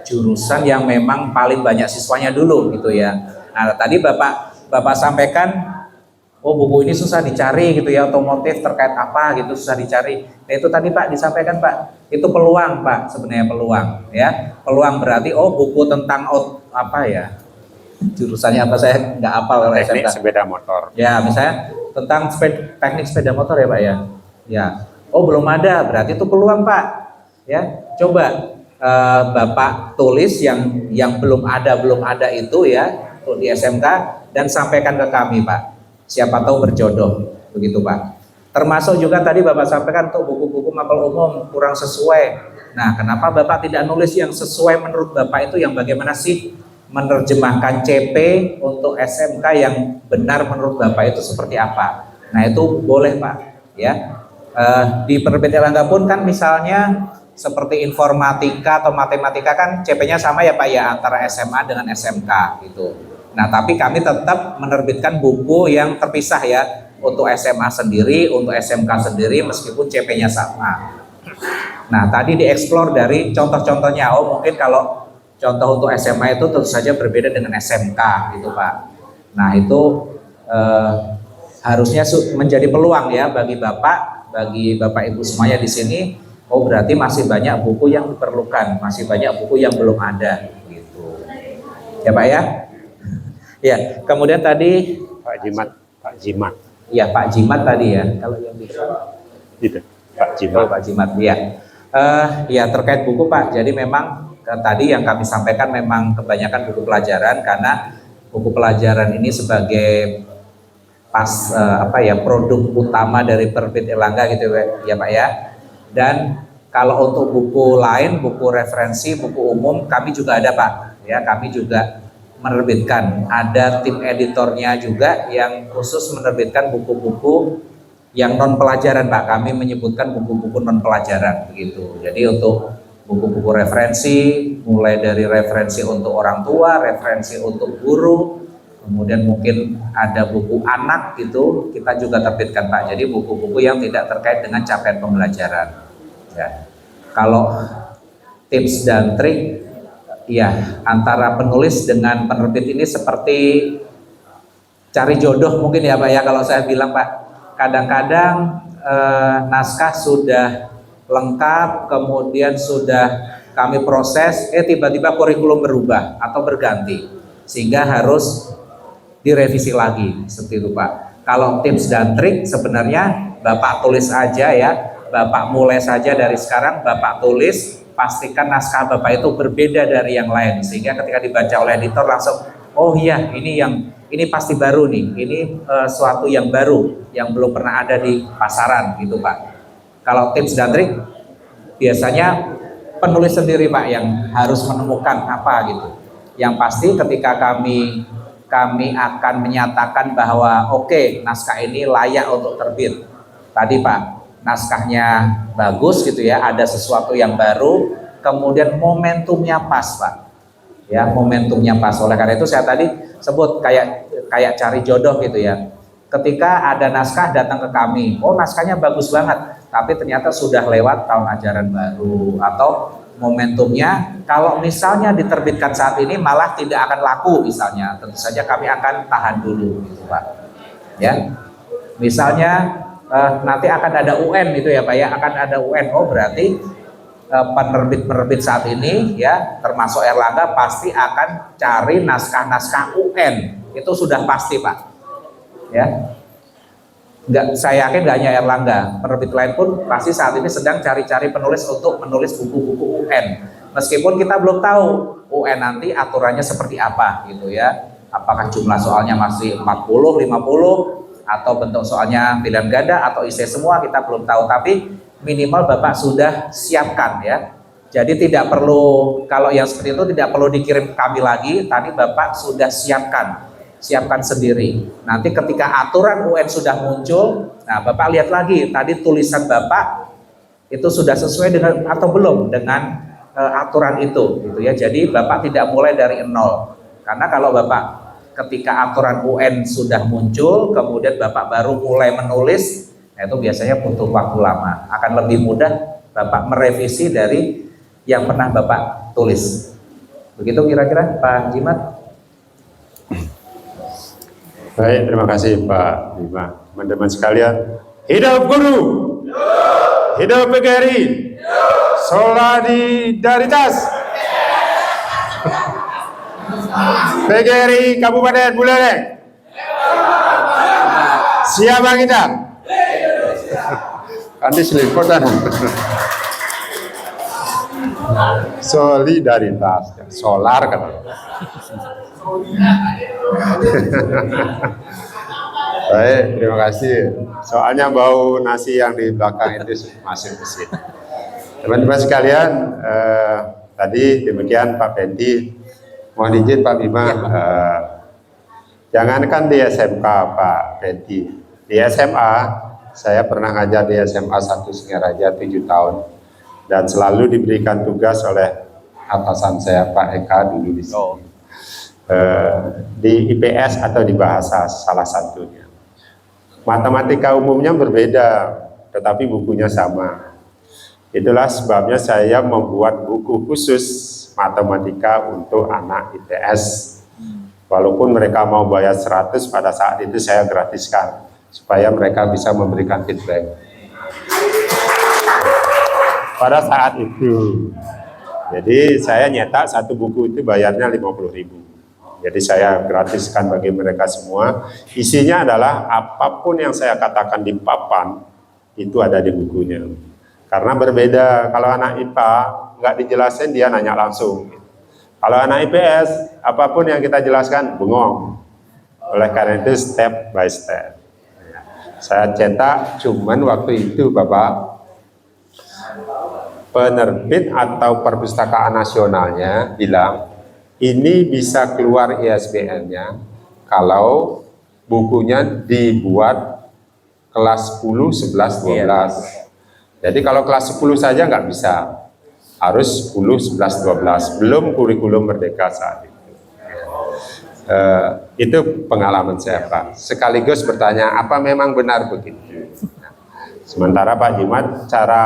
jurusan yang memang paling banyak siswanya dulu gitu ya. Nah tadi Bapak sampaikan, oh buku ini susah dicari gitu ya, otomotif terkait apa gitu susah dicari. Nah itu tadi Pak disampaikan Pak, itu peluang Pak, sebenarnya peluang ya. Peluang berarti oh buku tentang apa ya, jurusannya apa saya nggak hafal kalau Teknik SMK. sepeda motor. Ya misalnya tentang teknik sepeda motor ya Pak ya. Ya, oh belum ada, berarti itu peluang Pak. Ya, coba Bapak tulis yang belum ada itu ya untuk di SMK dan sampaikan ke kami Pak. Siapa tahu berjodoh, begitu Pak. Termasuk juga tadi Bapak sampaikan untuk buku-buku mapel umum kurang sesuai. Nah, kenapa Bapak tidak nulis yang sesuai menurut Bapak itu yang bagaimana sih menerjemahkan CP untuk SMK yang benar menurut Bapak itu seperti apa? Nah, itu boleh Pak, ya. Di Penerbit Erlangga pun kan misalnya seperti informatika atau matematika kan CP-nya sama ya Pak ya antara SMA dengan SMK gitu. Nah, tapi kami tetap menerbitkan buku yang terpisah ya untuk SMA sendiri, untuk SMK sendiri meskipun CP-nya sama. Nah, tadi dieksplor dari contoh-contohnya. Oh, mungkin kalau contoh untuk SMA itu tentu saja berbeda dengan SMK gitu Pak. Nah, itu harusnya menjadi peluang ya bagi Bapak Ibu semuanya di sini. Oh, berarti masih banyak buku yang diperlukan, masih banyak buku yang belum ada gitu. Ya Pak ya? Ya, kemudian tadi Pak Jimat. Ya, Pak Jimat tadi ya. Kalau yang bisa Itu, Pak Jimat. Oh, Pak Jimat, ya. Ya terkait buku Pak. Jadi memang tadi yang kami sampaikan memang kebanyakan buku pelajaran karena buku pelajaran ini sebagai produk utama dari Penerbit Erlangga gitu ya Pak ya. Dan kalau untuk buku lain, buku referensi, buku umum kami juga ada Pak. Ya, kami juga menerbitkan. Ada tim editornya juga yang khusus menerbitkan buku-buku yang non pelajaran Pak. Kami menyebutkan buku-buku non pelajaran begitu. Jadi untuk buku-buku referensi, mulai dari referensi untuk orang tua, referensi untuk guru, kemudian mungkin ada buku anak gitu, kita juga terbitkan Pak. Jadi buku-buku yang tidak terkait dengan capaian pembelajaran. Ya. Kalau tips dan trik, ya antara penulis dengan penerbit ini seperti cari jodoh mungkin ya Pak ya. Kalau saya bilang Pak, kadang-kadang naskah sudah lengkap, kemudian sudah kami proses, tiba-tiba kurikulum berubah atau berganti, sehingga harus direvisi lagi, seperti itu Pak. Kalau tips dan trik sebenarnya Bapak tulis aja ya, Bapak mulai saja dari sekarang, Bapak tulis, pastikan naskah Bapak itu berbeda dari yang lain, sehingga ketika dibaca oleh editor langsung, oh iya ini pasti baru nih, ini suatu yang baru, yang belum pernah ada di pasaran gitu Pak. Kalau tips dan trik biasanya penulis sendiri Pak yang harus menemukan apa gitu. Yang pasti ketika kami akan menyatakan bahwa oke, naskah ini layak untuk terbit. Tadi Pak, naskahnya bagus gitu ya, ada sesuatu yang baru, kemudian momentumnya pas Pak. Ya, momentumnya pas. Oleh karena itu saya tadi sebut kayak cari jodoh gitu ya. Ketika ada naskah datang ke kami, oh naskahnya bagus banget, tapi ternyata sudah lewat tahun ajaran baru atau momentumnya kalau misalnya diterbitkan saat ini malah tidak akan laku misalnya, tentu saja kami akan tahan dulu gitu Pak. Ya. Misalnya nanti akan ada UN itu ya Pak ya, akan ada UN. Oh berarti penerbit-penerbit saat ini ya termasuk Erlangga pasti akan cari naskah-naskah UN, itu sudah pasti Pak ya. Nggak, saya yakin nggak hanya Erlangga, penerbit lain pun pasti saat ini sedang cari-cari penulis untuk menulis buku-buku UN, meskipun kita belum tahu UN nanti aturannya seperti apa gitu ya, apakah jumlah soalnya masih 40, 50 atau bentuk soalnya pilihan ganda atau isi semua, kita belum tahu, tapi minimal Bapak sudah siapkan ya. Jadi tidak perlu, kalau yang seperti itu tidak perlu dikirim ke kami lagi, tadi Bapak sudah siapkan sendiri. Nanti ketika aturan UN sudah muncul, nah Bapak lihat lagi tadi tulisan Bapak itu sudah sesuai dengan atau belum dengan aturan itu gitu ya. Jadi Bapak tidak mulai dari nol. Karena kalau Bapak ketika aturan UN sudah muncul, kemudian Bapak baru mulai menulis, nah itu biasanya butuh waktu lama. Akan lebih mudah Bapak merevisi dari yang pernah Bapak tulis. Begitu kira-kira Pak Jimat? Baik, terima kasih Pak Bima. Teman-teman sekalian, hidup guru, hidup PGRI, solidaritas. PGRI Kabupaten Buleleng, siapa kita? Andi seliputan. Solidaritas, solar kan? Baik, terima kasih. Soalnya bau nasi yang di belakang itu masih mesin. Teman-teman sekalian, tadi demikian Pak Penti. Mohon izin Pak Bima, jangankan di SMK Pak Penti, di SMA saya pernah ngajar di SMA 1 Singaraja 7 tahun dan selalu diberikan tugas oleh atasan saya Pak Eka dulu di sini. Di IPS atau di bahasa salah satunya. Matematika umumnya berbeda, tetapi bukunya sama. Itulah sebabnya saya membuat buku khusus matematika untuk anak ITS. Walaupun mereka mau bayar 100, pada saat itu saya gratiskan supaya mereka bisa memberikan feedback. Pada saat itu. Jadi saya nyetak satu buku itu bayarnya 50.000. Jadi saya gratiskan bagi mereka semua. Isinya adalah apapun yang saya katakan di papan itu ada di bukunya. Karena berbeda, kalau anak IPA nggak dijelasin dia nanya langsung. Kalau anak IPS apapun yang kita jelaskan bengong. Oleh karena itu step by step. Saya cetak, cuman waktu itu Bapak penerbit atau perpustakaan nasionalnya bilang ini bisa keluar ISBN-nya kalau bukunya dibuat kelas 10, 11, 12. Jadi kalau kelas 10 saja nggak bisa, harus 10, 11, 12. Belum kurikulum merdeka saat itu. Itu pengalaman saya Pak. Sekaligus bertanya, apa memang benar begitu? Sementara Pak Jimat, cara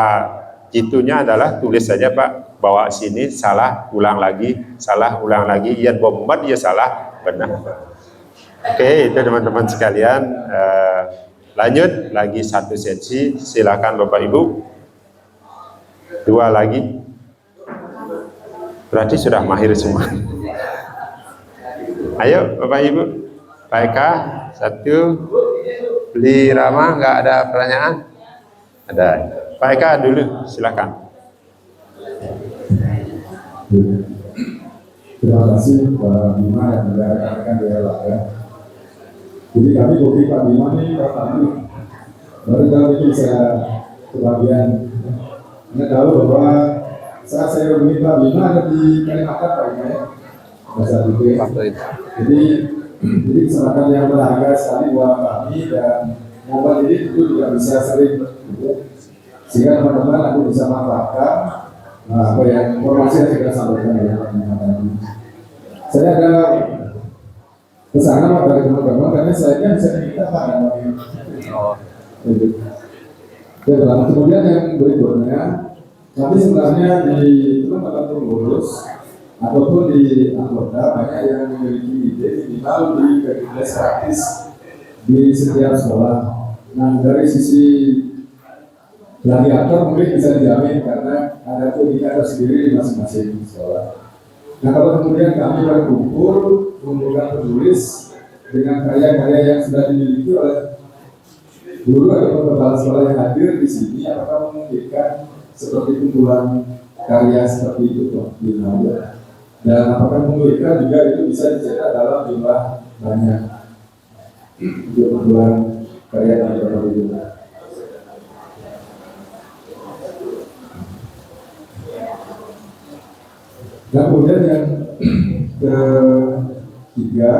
itunya adalah tulis saja Pak, bawa sini salah, ulang lagi, ya bombat ya salah, benar. Oke, itu teman-teman sekalian. Lanjut lagi satu sesi, silakan Bapak Ibu. Dua lagi. Berarti sudah mahir semua. Ayo Bapak Ibu. Pak Eka, satu. Beli Rama, nggak ada pertanyaan? Ada. Pak Eka dulu, silakan. Terima kasih Pak Bima dan juga rekan-rekan di Erlangga. Jadi kami bukti Pak Bima ini pertama baru kali ini bisa kebagian tahu bahwa saat saya hubungi Pak Bima ada di Kalimantan Pak Bima ya. Masa itu. Jadi kesempatan yang berharga sekali buat kami dan mobil ini itu juga bisa sering sehingga teman-teman aku bisa manfaatkan apa yang informasi yang sudah sampaikan ya. Saya ada pesanan dari teman-teman karena saya kan bisa minta Pak. Dan kemudian yang berikutnya, tapi sebenarnya di teman-teman pengurus ataupun di anggota banyak yang memiliki ide minimal di kegiatan praktis di setiap sekolah. Nah, dari sisi gladiator mungkin bisa dijamin karena ada indikator sendiri di masing-masing sekolah. Nah, kalau kemudian kami berkumpul mengumpulkan penulis dengan karya-karya yang sudah dimiliki oleh guru atau kepala sekolah yang hadir di sini, apakah memungkinkan seperti kumpulan karya seperti itu di Nambah? Dan apakah memungkinkan juga itu bisa dicetak dalam jumlah banyak untuk kumpulan karya yang seperti itu? Dan kemudian yang ketiga,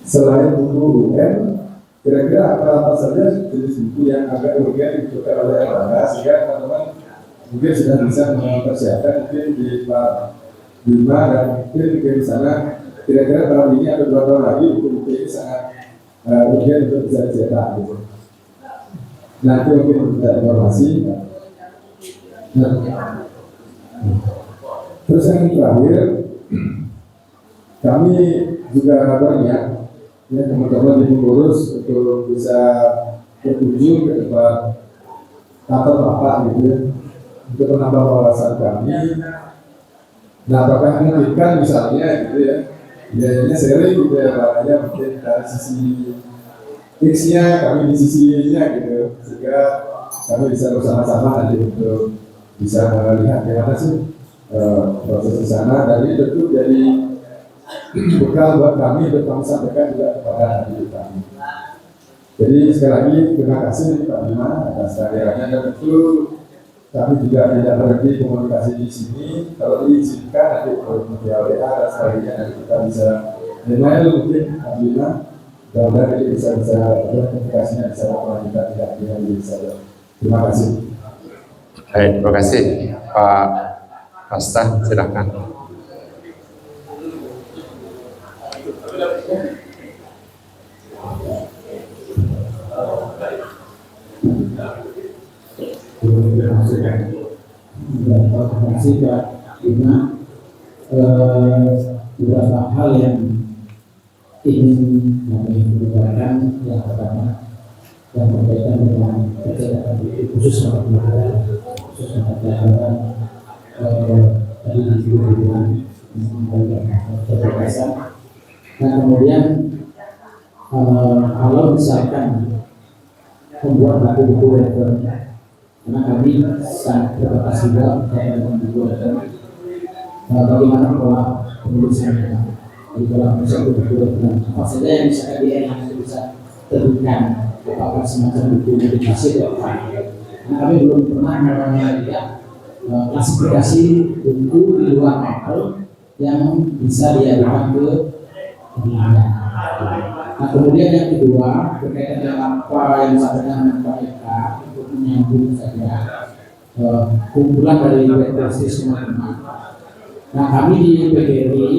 selain buku UN, kira-kira apa saja jenis buku yang agak urgen dibutuhkan oleh Erlangga sehingga teman-teman mungkin sudah bisa mempersiapkan mungkin di part 5 dan mungkin di sana kira-kira tahun ini atau 2 tahun lagi buku-buku ini sangat urgen untuk bisa dicetak gitu. Nanti mungkin kita informasi. Terus yang terakhir, kami juga banyak ya teman-teman di pengurus untuk bisa berkunjung ke tempat kantor bapak gitu untuk menambah wawasan kami. Nah, apakah memungkinkan misalnya gitu ya, biayanya sering gitu ya, makanya mungkin dari sisi fixnya kami di sisi nya gitu, sehingga kami bisa bersama-sama nanti untuk bisa melihat bagaimana sih proses di sana. Dan ini tentu jadi bekal buat kami untuk kami sampaikan juga kepada adik kami. Jadi sekali lagi terima kasih Pak Bima atas kehadirannya, dan tentu kami juga tidak berhenti komunikasi di sini. Kalau diizinkan nanti via WA dan sebagainya nanti kita bisa email mungkin Pak Bima, dan nanti bisa komunikasinya bisa kita tidak bisa. Terima kasih. Baik, terima kasih Pak Asta, silakan. Terima kasih Pak Bima. Beberapa hal yang ingin kami berikan. Yang pertama yang berkaitan dengan percetakan buku khusus tadi dengan kecerdasan. Nah, kemudian kalau misalkan membuat buku refer, karena kami sangat terbatas juga dengan buku refer, bagaimana pola penulisannya di dalam buku refer, apa saja yang bisa terbuka, apakah semacam buku meditasi atau apa. Nah, kami belum pernah melihat klasifikasi buku di luar novel yang bisa diadukan ke dunia. Nah, kemudian yang kedua berkaitan dengan apa yang disampaikan Pak Eka untuk menyambung saja kumpulan dari referensi teman-teman. Nah, kami di PGRI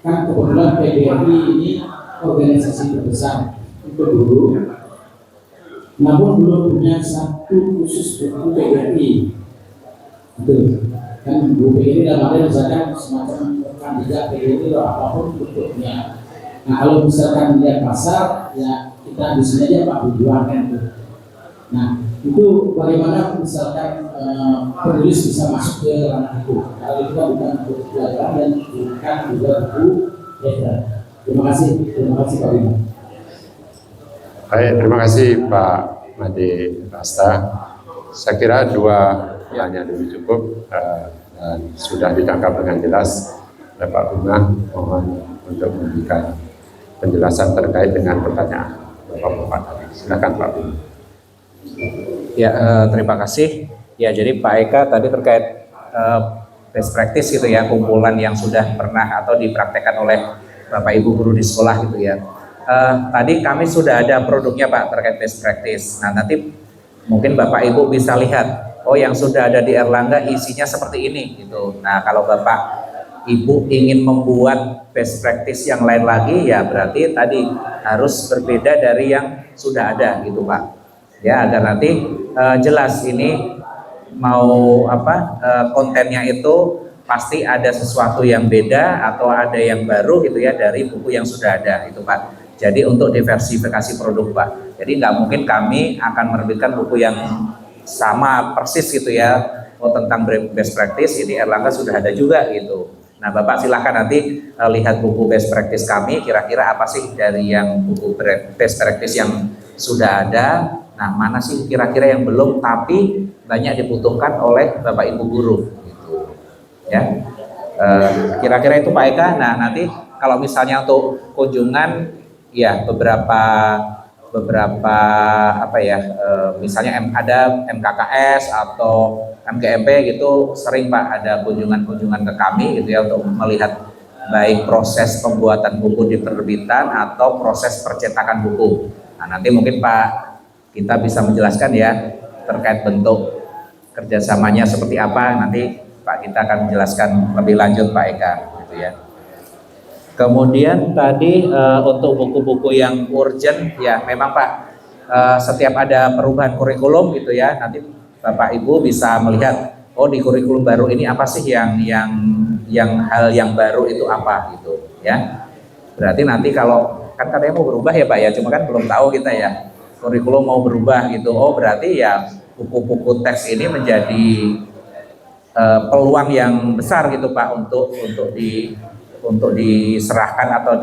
kan kebetulan PGRI ini organisasi terbesar itu dulu, namun belum punya satu khusus buku PGRI. Itu kan buku PGRI dalam arti misalkan semacam kandidat PGRI atau apapun bentuknya. Nah, kalau misalkan lihat pasar, ya kita di sini aja Pak Bujuan kan itu. Nah, itu bagaimana misalkan penulis bisa masuk ke ranah itu? Kalau kita bukan buku pelajaran dan bukan juga buku letter. Terima kasih Pak Bima. Baik, terima kasih Pak Made Rasta. Saya kira dua hanya dulu cukup dan sudah ditangkap dengan jelas oleh Pak Bima. Mohon untuk memberikan penjelasan terkait dengan pertanyaan Bapak-Bapak tadi. Silakan Pak Bima. Ya, terima kasih. Ya, jadi Pak Eka tadi terkait best practice gitu ya, kumpulan yang sudah pernah atau dipraktekkan oleh Bapak Ibu guru di sekolah gitu ya. Tadi kami sudah ada produknya Pak terkait best practice. Nah, nanti mungkin Bapak Ibu bisa lihat, oh yang sudah ada di Erlangga isinya seperti ini gitu. Nah, kalau Bapak Ibu ingin membuat best practice yang lain lagi, ya berarti tadi harus berbeda dari yang sudah ada gitu Pak. Ya, agar nanti jelas ini mau apa kontennya itu pasti ada sesuatu yang beda atau ada yang baru gitu ya dari buku yang sudah ada itu Pak. Jadi untuk diversifikasi produk Pak. Jadi nggak mungkin kami akan menerbitkan buku yang sama persis gitu ya. Oh tentang best practice ini Erlangga sudah ada juga gitu. Nah Bapak silahkan nanti lihat buku best practice kami, kira-kira apa sih dari yang buku best practice yang sudah ada. Nah mana sih kira-kira yang belum tapi banyak dibutuhkan oleh Bapak Ibu guru gitu. Ya. Kira-kira itu Pak Eka. Nah nanti kalau misalnya untuk kunjungan ya beberapa apa ya misalnya ada MKKS atau MGMP gitu sering Pak ada kunjungan-kunjungan ke kami gitu ya untuk melihat baik proses pembuatan buku di penerbitan atau proses percetakan buku. Nah nanti mungkin Pak kita bisa menjelaskan ya terkait bentuk kerjasamanya seperti apa, nanti Pak kita akan menjelaskan lebih lanjut Pak Eka gitu ya. Kemudian tadi untuk buku-buku yang urgent ya memang Pak setiap ada perubahan kurikulum gitu ya nanti Bapak Ibu bisa melihat oh di kurikulum baru ini apa sih yang hal yang baru itu apa gitu ya. Berarti nanti kalau kan katanya mau berubah ya Pak ya, cuma kan belum tahu kita ya kurikulum mau berubah gitu. Oh berarti ya buku-buku teks ini menjadi peluang yang besar gitu Pak untuk diserahkan atau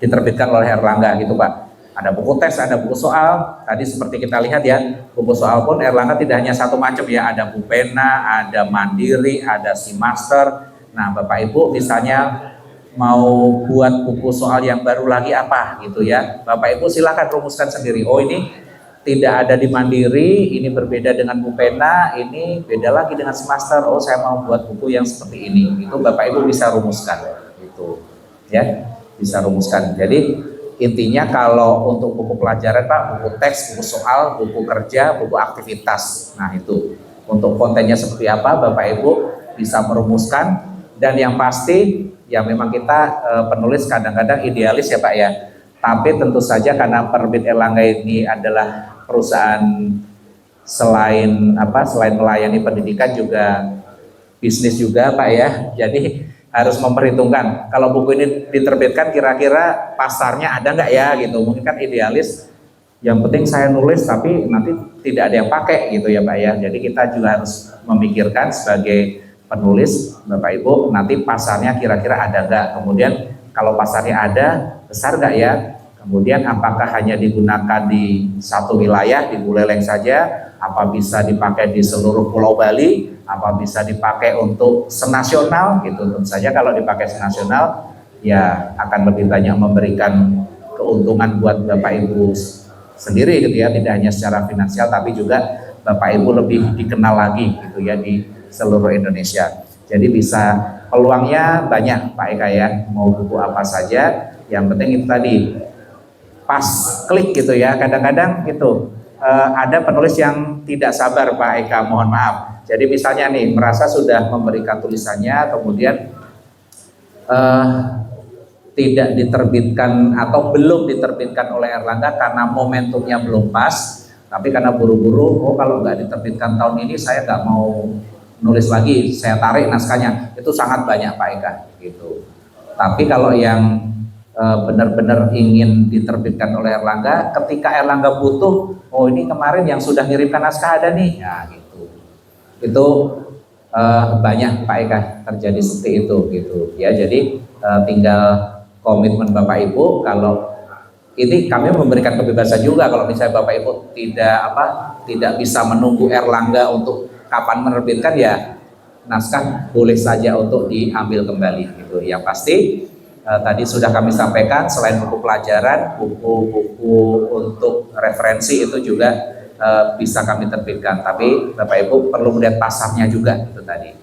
diterbitkan oleh Erlangga gitu Pak. Ada buku teks, ada buku soal. Tadi seperti kita lihat ya, buku soal pun Erlangga tidak hanya satu macam ya, ada Bupena, ada Mandiri, ada Simaster. Nah, Bapak Ibu misalnya mau buat buku soal yang baru lagi apa gitu ya. Bapak Ibu silakan rumuskan sendiri. Oh, ini tidak ada di Mandiri, ini berbeda dengan Bupena, ini beda lagi dengan Simaster. Oh, saya mau buat buku yang seperti ini. Itu Bapak Ibu bisa rumuskan gitu. Ya, bisa rumuskan. Jadi intinya kalau untuk buku pelajaran Pak, buku teks, buku soal, buku kerja, buku aktivitas. Nah itu untuk kontennya seperti apa Bapak Ibu bisa merumuskan. Dan yang pasti ya memang kita penulis kadang-kadang idealis ya Pak ya. Tapi tentu saja karena Penerbit Erlangga ini adalah perusahaan selain melayani pendidikan juga bisnis juga Pak ya. Jadi harus memperhitungkan kalau buku ini diterbitkan kira-kira pasarnya ada nggak ya gitu. Mungkin kan idealis yang penting saya nulis tapi nanti tidak ada yang pakai gitu ya Pak ya. Jadi kita juga harus memikirkan sebagai penulis Bapak Ibu nanti pasarnya kira-kira ada nggak. Kemudian kalau pasarnya ada besar nggak ya. Kemudian apakah hanya digunakan di satu wilayah di Buleleng saja, apa bisa dipakai di seluruh Pulau Bali, apa bisa dipakai untuk senasional gitu. Tentu saja kalau dipakai senasional ya akan lebih banyak memberikan keuntungan buat Bapak Ibu sendiri gitu ya, tidak hanya secara finansial tapi juga Bapak Ibu lebih dikenal lagi gitu ya di seluruh Indonesia. Jadi bisa peluangnya banyak Pak Eka ya, mau buku apa saja, yang penting itu tadi pas klik gitu ya. Kadang-kadang itu ada penulis yang tidak sabar Pak Eka, mohon maaf. Jadi misalnya nih merasa sudah memberikan tulisannya kemudian tidak diterbitkan atau belum diterbitkan oleh Erlangga karena momentumnya belum pas, tapi karena buru-buru, oh kalau nggak diterbitkan tahun ini saya nggak mau nulis lagi, saya tarik naskahnya. Itu sangat banyak Pak Eka gitu. Tapi kalau yang benar-benar ingin diterbitkan oleh Erlangga, ketika Erlangga butuh, oh ini kemarin yang sudah ngirimkan naskah ada nih, ya gitu. Itu banyak Pak Eka terjadi seperti itu gitu ya. Jadi tinggal komitmen Bapak Ibu. Kalau ini kami memberikan kebebasan juga kalau misalnya Bapak Ibu tidak bisa menunggu Erlangga untuk kapan menerbitkan ya naskah boleh saja untuk diambil kembali gitu. Yang pasti tadi sudah kami sampaikan selain buku pelajaran, buku-buku untuk referensi itu juga bisa kami terbitkan. Tapi Bapak Ibu perlu melihat pasarnya juga itu tadi.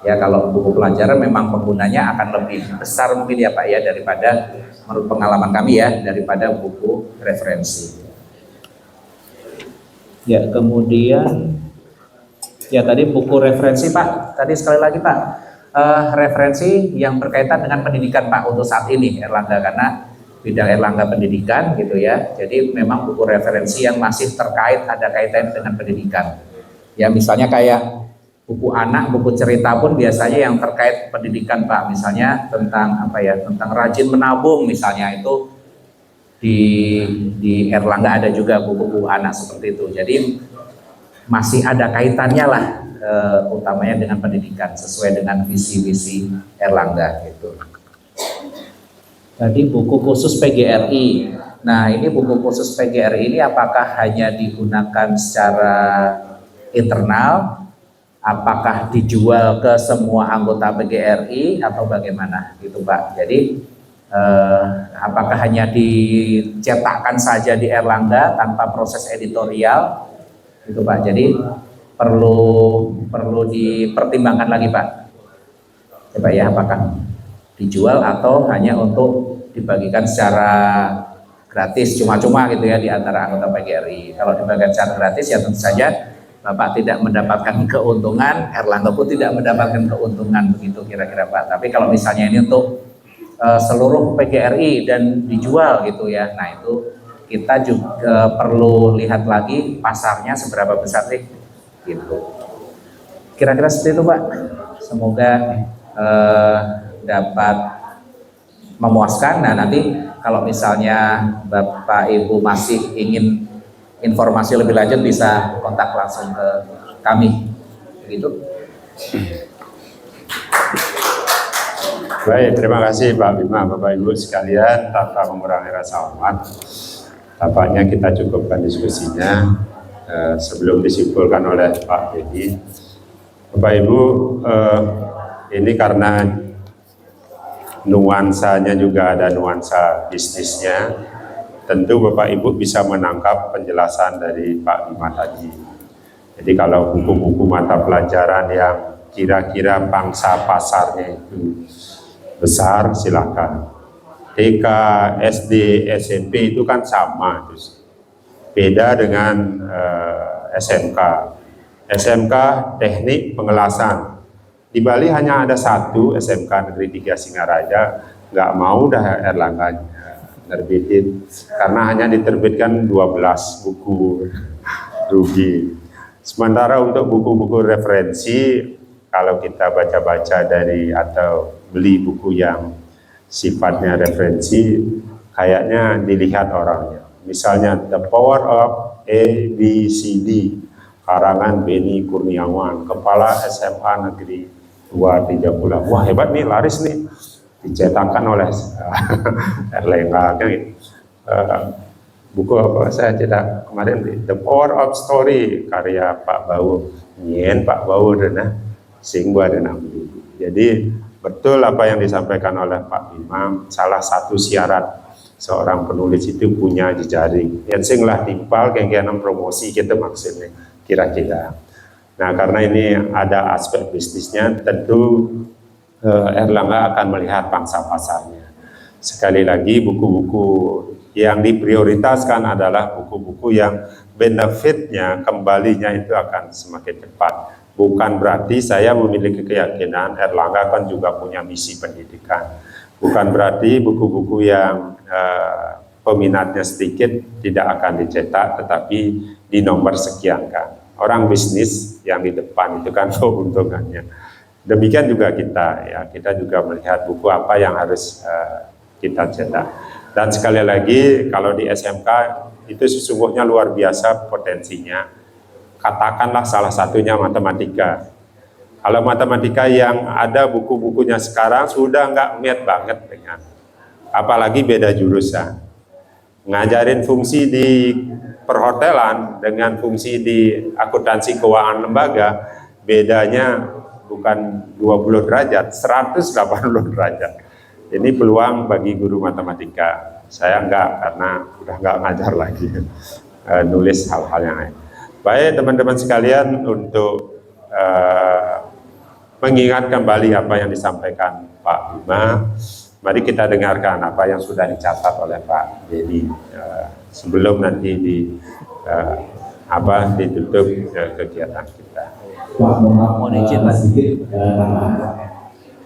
Ya kalau buku pelajaran memang penggunanya akan lebih besar mungkin ya Pak ya daripada menurut pengalaman kami ya daripada buku referensi. Ya kemudian ya tadi buku referensi Pak. Tadi sekali lagi Pak. Referensi yang berkaitan dengan pendidikan Pak untuk saat ini Erlangga karena bidang Erlangga pendidikan gitu ya. Jadi memang buku referensi yang masih terkait ada kaitan dengan pendidikan. Ya misalnya kayak buku anak, buku cerita pun biasanya yang terkait pendidikan Pak, misalnya tentang apa ya, tentang rajin menabung misalnya, itu di Erlangga ada juga buku-buku anak seperti itu. Jadi masih ada kaitannya lah, utamanya dengan pendidikan sesuai dengan visi-visi Erlangga gitu. Tadi buku khusus PGRI. Nah, ini buku khusus PGRI ini apakah hanya digunakan secara internal, apakah dijual ke semua anggota PGRI atau bagaimana gitu Pak? Jadi apakah hanya dicetakkan saja di Erlangga tanpa proses editorial gitu Pak? Jadi perlu dipertimbangkan lagi Pak. Coba ya, apakah dijual atau hanya untuk dibagikan secara gratis, cuma-cuma gitu ya di antara anggota PGRI. Kalau dibagikan secara gratis ya tentu saja Bapak tidak mendapatkan keuntungan, Erlangga pun tidak mendapatkan keuntungan, begitu kira-kira Pak. Tapi kalau misalnya ini untuk seluruh PGRI dan dijual gitu ya, nah itu kita juga perlu lihat lagi pasarnya seberapa besar sih gitu. Kira-kira seperti itu Pak. Semoga dapat memuaskan. Nah, nanti kalau misalnya Bapak Ibu masih ingin informasi lebih lanjut bisa kontak langsung ke kami. Begitu. Baik, terima kasih Pak Bima, Bapak Ibu sekalian. Tanpa mengurangi rasa hormat, tampaknya kita cukupkan diskusinya sebelum disimpulkan oleh Pak Dedi. Bapak Ibu, ini karena nuansanya juga ada nuansa bisnisnya, tentu Bapak Ibu bisa menangkap penjelasan dari Pak Bima tadi. Jadi kalau buku-buku mata pelajaran yang kira-kira pangsa pasarnya itu besar, silakan. TK, SD, SMP itu kan sama, beda dengan SMK. SMK teknik pengelasan. Di Bali hanya ada satu SMK Negeri 3 Singaraja, nggak mau dah Erlangga nerbitin karena hanya diterbitkan 12 buku, rugi. Sementara untuk buku-buku referensi, kalau kita baca-baca dari atau beli buku yang sifatnya referensi, kayaknya dilihat orangnya. Misalnya The Power of ABCD, karangan Beni Kurniawan, Kepala SMA Negeri 230. Wah, hebat nih, laris nih, dicetakkan oleh Erlangga. Buku apa saya cetak kemarin, The Power of Story, karya Pak Bau, nyen Pak Bau dana sing gua dana. Jadi betul apa yang disampaikan oleh Pak Imam, salah satu syarat seorang penulis itu punya jejaring. Yang sing lah timpal kegiatan promosi kita maksudnya kira-kira. Nah, karena ini ada aspek bisnisnya, tentu Erlangga akan melihat pangsa pasarnya. Sekali lagi, buku-buku yang diprioritaskan adalah buku-buku yang benefitnya, kembalinya itu akan semakin cepat. Bukan berarti saya memiliki keyakinan Erlangga kan juga punya misi pendidikan. Bukan berarti buku-buku yang peminatnya sedikit tidak akan dicetak, tetapi di nomor sekian kan. Orang bisnis yang di depan itu kan keuntungannya. Demikian juga kita, ya, kita juga melihat buku apa yang harus kita cetak. Dan sekali lagi, kalau di SMK itu sesungguhnya luar biasa potensinya. Katakanlah salah satunya matematika. Kalau matematika yang ada buku-bukunya sekarang sudah nggak met banget dengan, apalagi beda jurusan. Ngajarin fungsi di perhotelan dengan fungsi di akuntansi keuangan lembaga, bedanya bukan 20 derajat, 180 derajat. Ini peluang bagi guru matematika. Saya enggak, karena udah enggak ngajar lagi, nulis hal-hal yang lain. Baik teman-teman sekalian, untuk mengingat kembali apa yang disampaikan Pak Bima, mari kita dengarkan apa yang sudah dicatat oleh Pak Dedi sebelum nanti ditutup kegiatan kita. Pak, Mohon izin, Pak. sedikit tambahan.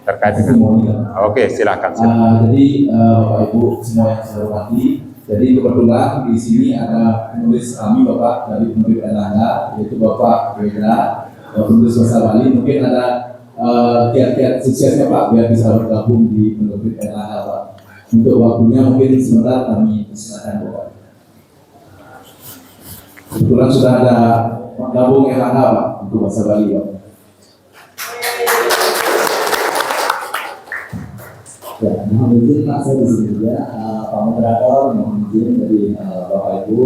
Terkait dengan, oke, silakan. Jadi Bapak Ibu semua yang saya hormati, jadi kebetulan di sini ada penulis kami Bapak dari penerbit Erlangga, yaitu Bapak Wendra penulis bahasa Bali. Mungkin ada kiat-kiat suksesnya Pak biar bisa bergabung di penerbit Erlangga Pak. Untuk waktunya mungkin sebentar kami persilakan Bapak. Kebetulan sudah ada gabung Erlangga Pak untuk bahasa Bali Pak. Ya, mohon izin Pak, saya di sini juga Pak Moderator, mohon izin dari Bapak Ibu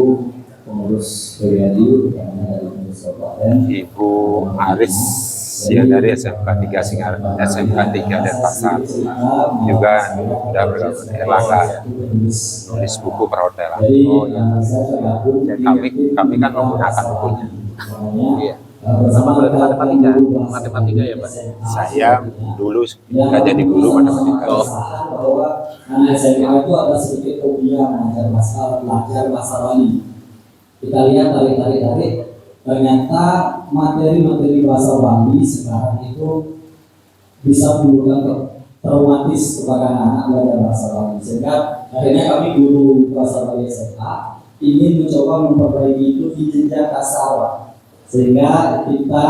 pengurus PWNI, karena dari pengurus kabupaten, Ibu Aris yang dari SMK 3 SMK 3 Denpasar juga sudah bergabung di Erlangga, nulis buku perhotelan. Oh ya, kami kan menggunakan bukunya. Iya. Sama matematika ya Pak. Saya dulu nggak jadi guru matematika. bahwa anak SMA itu ada sedikit fobia belajar bahasa Bali. Kita lihat tarik, ternyata materi-materi bahasa Bali sekarang itu bisa menimbulkan traumatis kepada anak-anak belajar bahasa Bali. Sehingga akhirnya kami guru bahasa Bali SMA ingin mencoba memperbaiki itu di jenjang dasar, sehingga kita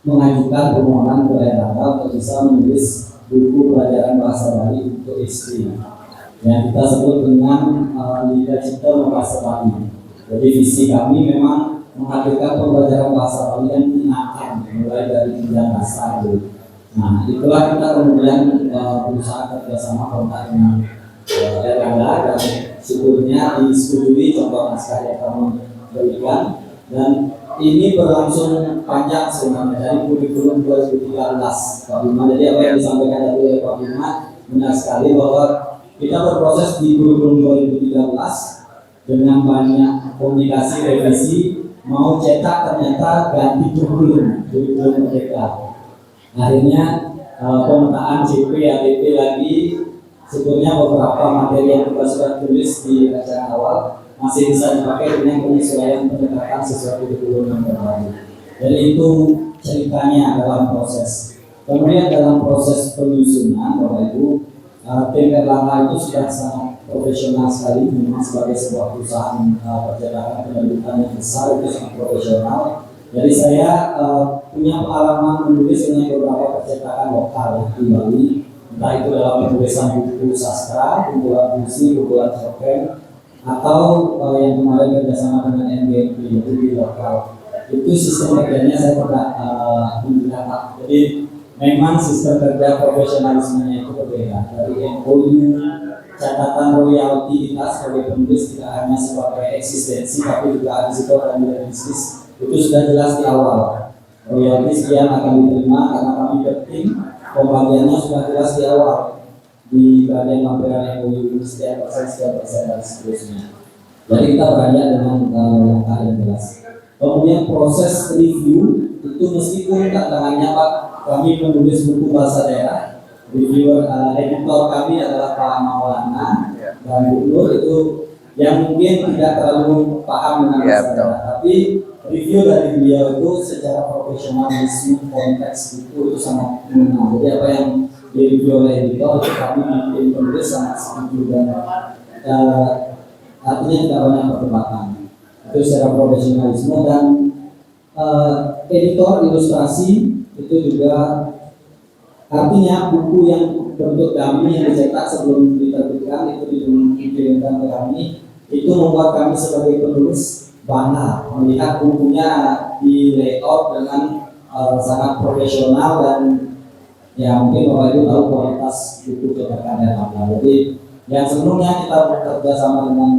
mengajukan permohonan ke Erlangga untuk bisa menulis buku pelajaran bahasa Bali untuk SD yang kita sebut dengan Lidah Cipta Bahasa Bali. Jadi visi kami memang menghadirkan pembelajaran bahasa Bali yang menyenangkan mulai dari jenjang dasar. Nah, itulah kita kemudian berusaha kerjasama kontak dengan Erlangga, dan syukurnya disetujui contoh naskah yang kami berikan, dan ini berlangsung panjang sebenarnya dari kurikulum 2013 Pak Bima. Jadi apa yang disampaikan tadi oleh Pak Bima benar sekali, bahwa kita berproses di kurikulum 2013 dengan banyak komunikasi revisi, mau cetak ternyata ganti kurikulum mereka. Akhirnya pemetaan CP ATP lagi, sebetulnya beberapa materi yang kita sudah tulis di rancangan awal masih bisa dipakai dengan penyesuaian pendekatan sesuai kurikulum yang terbaru. Jadi itu ceritanya dalam proses. Kemudian dalam proses penyusunan, Bapak Ibu, tim Erlangga itu sudah sangat profesional sekali, memang sebagai sebuah perusahaan percetakan penerbitan yang besar itu sangat profesional. Jadi saya punya pengalaman menulis dengan beberapa percetakan lokal di Bali, entah itu dalam penulisan buku sastra, kumpulan puisi, kumpulan cerpen, atau yang kemarin kerjasama dengan NGP itu di lokal. Itu sistem kerjanya saya pernah menggunakan. Jadi memang sistem kerja profesionalismenya itu berbeda. Dari MOU, catatan royalti kita sebagai penulis tidak hanya sebagai eksistensi, tapi juga ada risiko dan nilai bisnis. Itu sudah jelas di awal. Royalti sekian akan diterima karena kami penting, pembagiannya sudah jelas di awal. Di bagian lampiran MOU sekian persen dan seterusnya. Jadi kita beranjak dengan langkah yang jelas. Kemudian proses review itu meskipun tantangannya Pak, kami menulis buku bahasa daerah, reviewer editor kami adalah Pak Maulana dan Bu Nur, itu yang mungkin tidak terlalu paham dengan bahasa daerah, tapi review dari beliau itu secara profesionalisme konteks itu sangat mengenal. Jadi apa yang direview oleh editor, kami bikin penulis sangat setuju, dan artinya tidak banyak perdebatan. Itu secara profesionalisme. Dan editor ilustrasi itu juga artinya buku yang bentuk dummy yang dicetak sebelum diterbitkan itu dikirimkan ke kami, itu membuat kami sebagai penulis bangga melihat bukunya di layout dengan sangat profesional, dan ya mungkin Bapak Ibu tahu kualitas buku cetakan Erlangga. Jadi yang sebelumnya kita bekerja sama dengan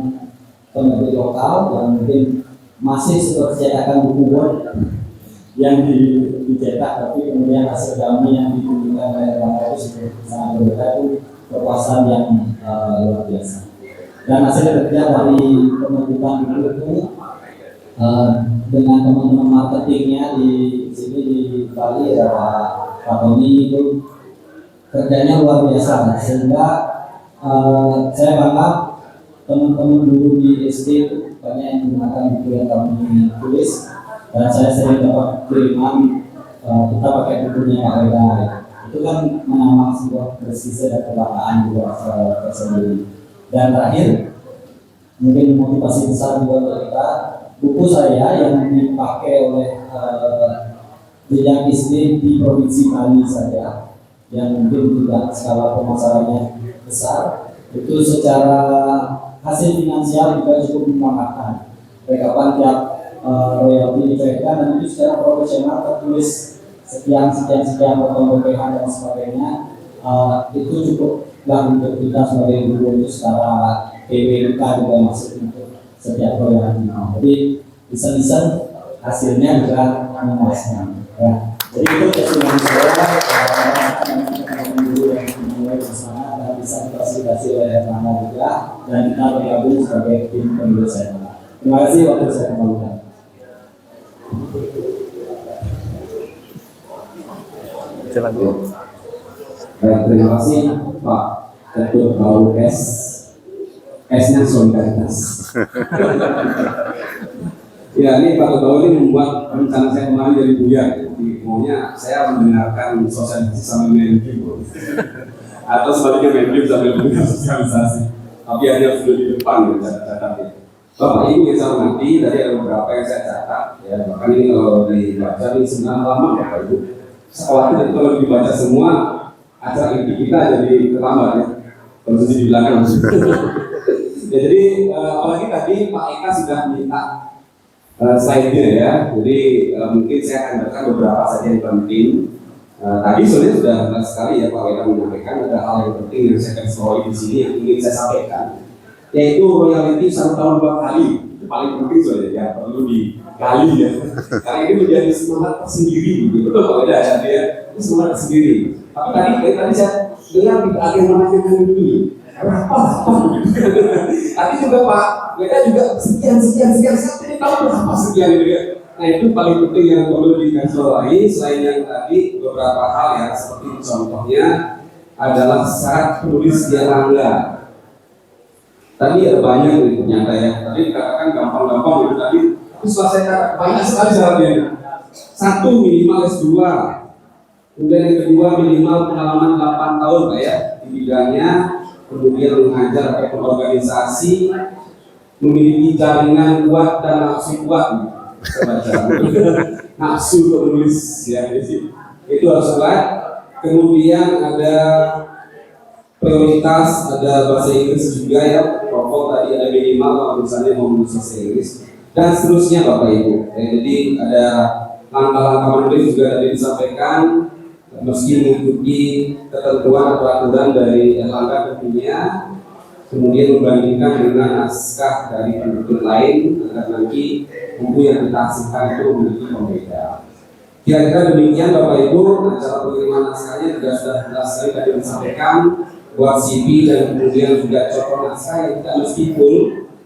penerbit lokal, dan mungkin masih seperti cetakan buku Word yang dicetak, tapi kemudian hasil kami yang ditunjukkan oleh Erlangga itu sangat berbeda. Itu kepuasan yang luar biasa. Dan hasil kerja dari penerbitan buku itu dengan teman-teman marketingnya di sini di Bali ya Pak Tony, itu kerjanya luar biasa, sehingga saya bangga teman-teman dulu di SD itu banyak yang menggunakan buku yang kami tulis, dan saya sering dapat kiriman kita pakai bukunya Pak Weda. Itu kan menambah sebuah prestise dan kebanggaan juga tersendiri. Dan terakhir, mungkin motivasi besar juga untuk kita, buku saya yang dipakai oleh jenjang SD di Provinsi Bali saja, yang mungkin tidak skala pemasarannya besar, itu secara hasil finansial juga cukup memakan. Mereka tiap royalti dicairkan dan itu secara profesional tertulis sekian potong BPH dan sebagainya. Itu cukuplah untuk kita sebagai guru itu secara PWK juga masuk untuk setiap royalti. Jadi bisa hasilnya juga memuaskan. Ya. Jadi itu kesimpulan saya guru yang dimulai bersama dan bisa difasilitasi oleh Erlangga juga, dan kita bergabung sebagai tim penyelesaian. Terima kasih waktu saya kembalikan. Baik, terima kasih Pak Ketua Bau S-nya solidaritas. Ya, ini Pak Ketua ini membuat rencana saya kemarin dari buyar. Jadi maunya saya mendengarkan sosialisasi sambil main game, atau sebaliknya main game sambil mendengar sosialisasi. Tapi hanya sudah di depan ya catatnya. Bapak Ibu yang saya hormati, tadi ada beberapa yang saya catat. Ya, bahkan ini kalau dibaca ini sebenarnya lama Bapak Ibu. Khawatir kalau dibaca semua acara ini kita jadi terlambat ya. Kalau di belakang. Ya, jadi apalagi tadi Pak Eka sudah minta slide-nya ya. Jadi mungkin saya akan bacakan beberapa saja yang penting. Tadi sebenarnya sudah jelas sekali ya Pak Eka menyampaikan ada hal yang penting yang saya akan bawahi di sini yang ingin saya sampaikan, yaitu royalti 1 tahun 2 kali. Itu paling penting soalnya ya, perlu dikali ya. Karena ini menjadi semangat tersendiri gitu. Betul Pak Eka ya, dia itu semangat tersendiri. Tapi tadi saya dengar di akhir menanyakan ini berapa gitu. Tadi juga Pak Eka juga sekian saya tidak tahu berapa sekian gitu ya. Nah itu paling penting yang perlu digarisbawahi. Selain yang tadi beberapa hal ya, seperti contohnya adalah syarat penulis Erlangga. Tadi ada banyak nih ternyata ya. Tadi dikatakan gampang-gampang gitu tadi. Tapi setelah saya katakan banyak sekali syaratnya. 1 minimal S2. Kemudian yang kedua minimal pengalaman 8 tahun Pak ya di bidangnya. Kemudian mengajar atau berorganisasi, memiliki jaringan kuat dan nafsu kuat. Nafsu untuk menulis ya, itu harus kuat. Kemudian ada prioritas, ada bahasa Inggris juga ya, TOEFL tadi ada minimal kalau misalnya mau menulis bahasa Inggris dan seterusnya Bapak Ibu. Jadi ada langkah-langkah menulis juga tadi disampaikan, meski mengikuti ketentuan atau aturan dari Erlangga tentunya, kemudian membandingkan dengan naskah dari penutur lain agar nanti buku yang kita hasilkan itu memiliki pembeda. Kira-kira demikian Bapak Ibu. Cara pengiriman naskahnya juga sudah jelas sekali tadi disampaikan, buat CV dan kemudian juga contoh naskah yang tidak mesti full,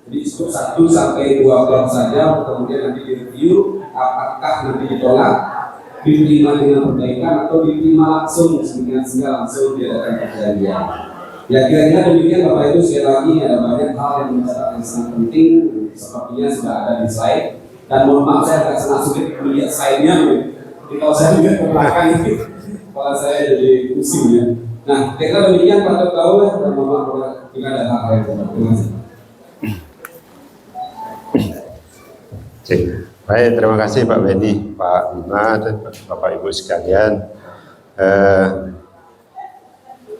jadi cukup 1 sampai 2 blok saja, kemudian nanti direview apakah nanti ditolak, diterima dengan perbaikan atau diterima langsung sehingga langsung diadakan perjanjian. Ya kira-kira demikian Bapak Ibu. Sekali lagi ada banyak hal yang mencatat yang sangat penting, sepertinya sudah ada di slide. Dan mohon maaf saya agak sangat sulit melihat slide-nya. Jadi kalau saya lihat ke belakang ini, kepala saya jadi pusing ya. Nah kira-kira demikian Pak Ketua dan mohon maaf jika ada hal yang terima kasih. Baik, terima kasih Pak Benny, Pak Bima, dan Bapak Ibu sekalian.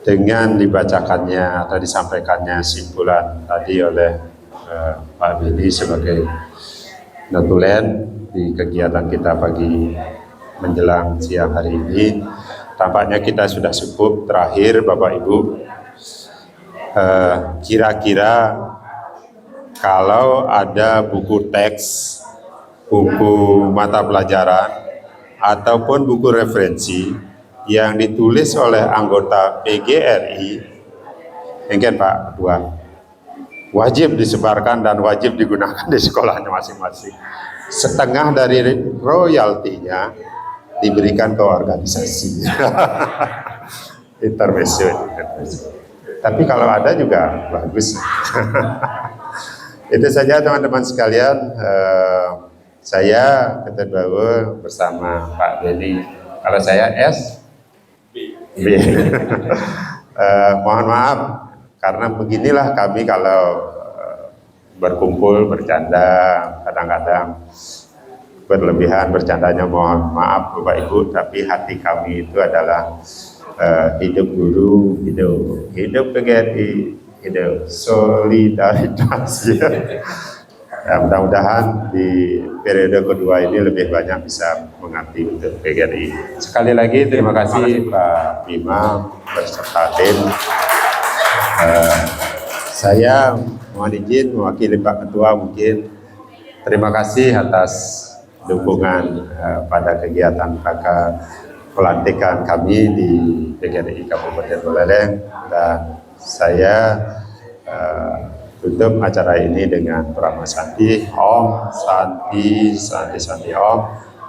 Dengan dibacakannya atau disampaikannya simpulan tadi oleh Pak Benny sebagai notulen di kegiatan kita pagi menjelang siang hari ini, tampaknya kita sudah cukup. Terakhir Bapak Ibu, kira-kira kalau ada buku teks, buku mata pelajaran, ataupun buku referensi yang ditulis oleh anggota PGRI, mungkin Pak Ketua, wajib disebarkan dan wajib digunakan di sekolahnya masing-masing. Setengah dari royaltinya diberikan ke organisasi. Intervensi. Tapi kalau ada juga bagus. Itu saja teman-teman sekalian. Saya Ketua Bau bersama Pak Benny. Kalau saya S, B. Mohon maaf karena beginilah kami kalau berkumpul bercanda kadang-kadang berlebihan bercandanya mohon maaf Bapak Ibu, tapi hati kami itu adalah hidup guru, hidup PGRI, hidup solidaritas ya. Mudah-mudahan di periode kedua ini lebih banyak bisa mengabdi untuk PGRI. Sekali lagi terima kasih Pak Bima beserta tim. Saya mohon izin mewakili Pak Ketua, mungkin terima kasih atas dukungan pada kegiatan pelantikan kami di PGRI Kabupaten Buleleng, dan saya tutup acara ini dengan Prama Santi Om Santi Santi Santi Om.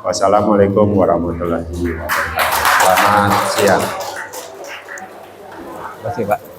Wassalamualaikum warahmatullahi wabarakatuh. Selamat siang. Terima kasih Pak.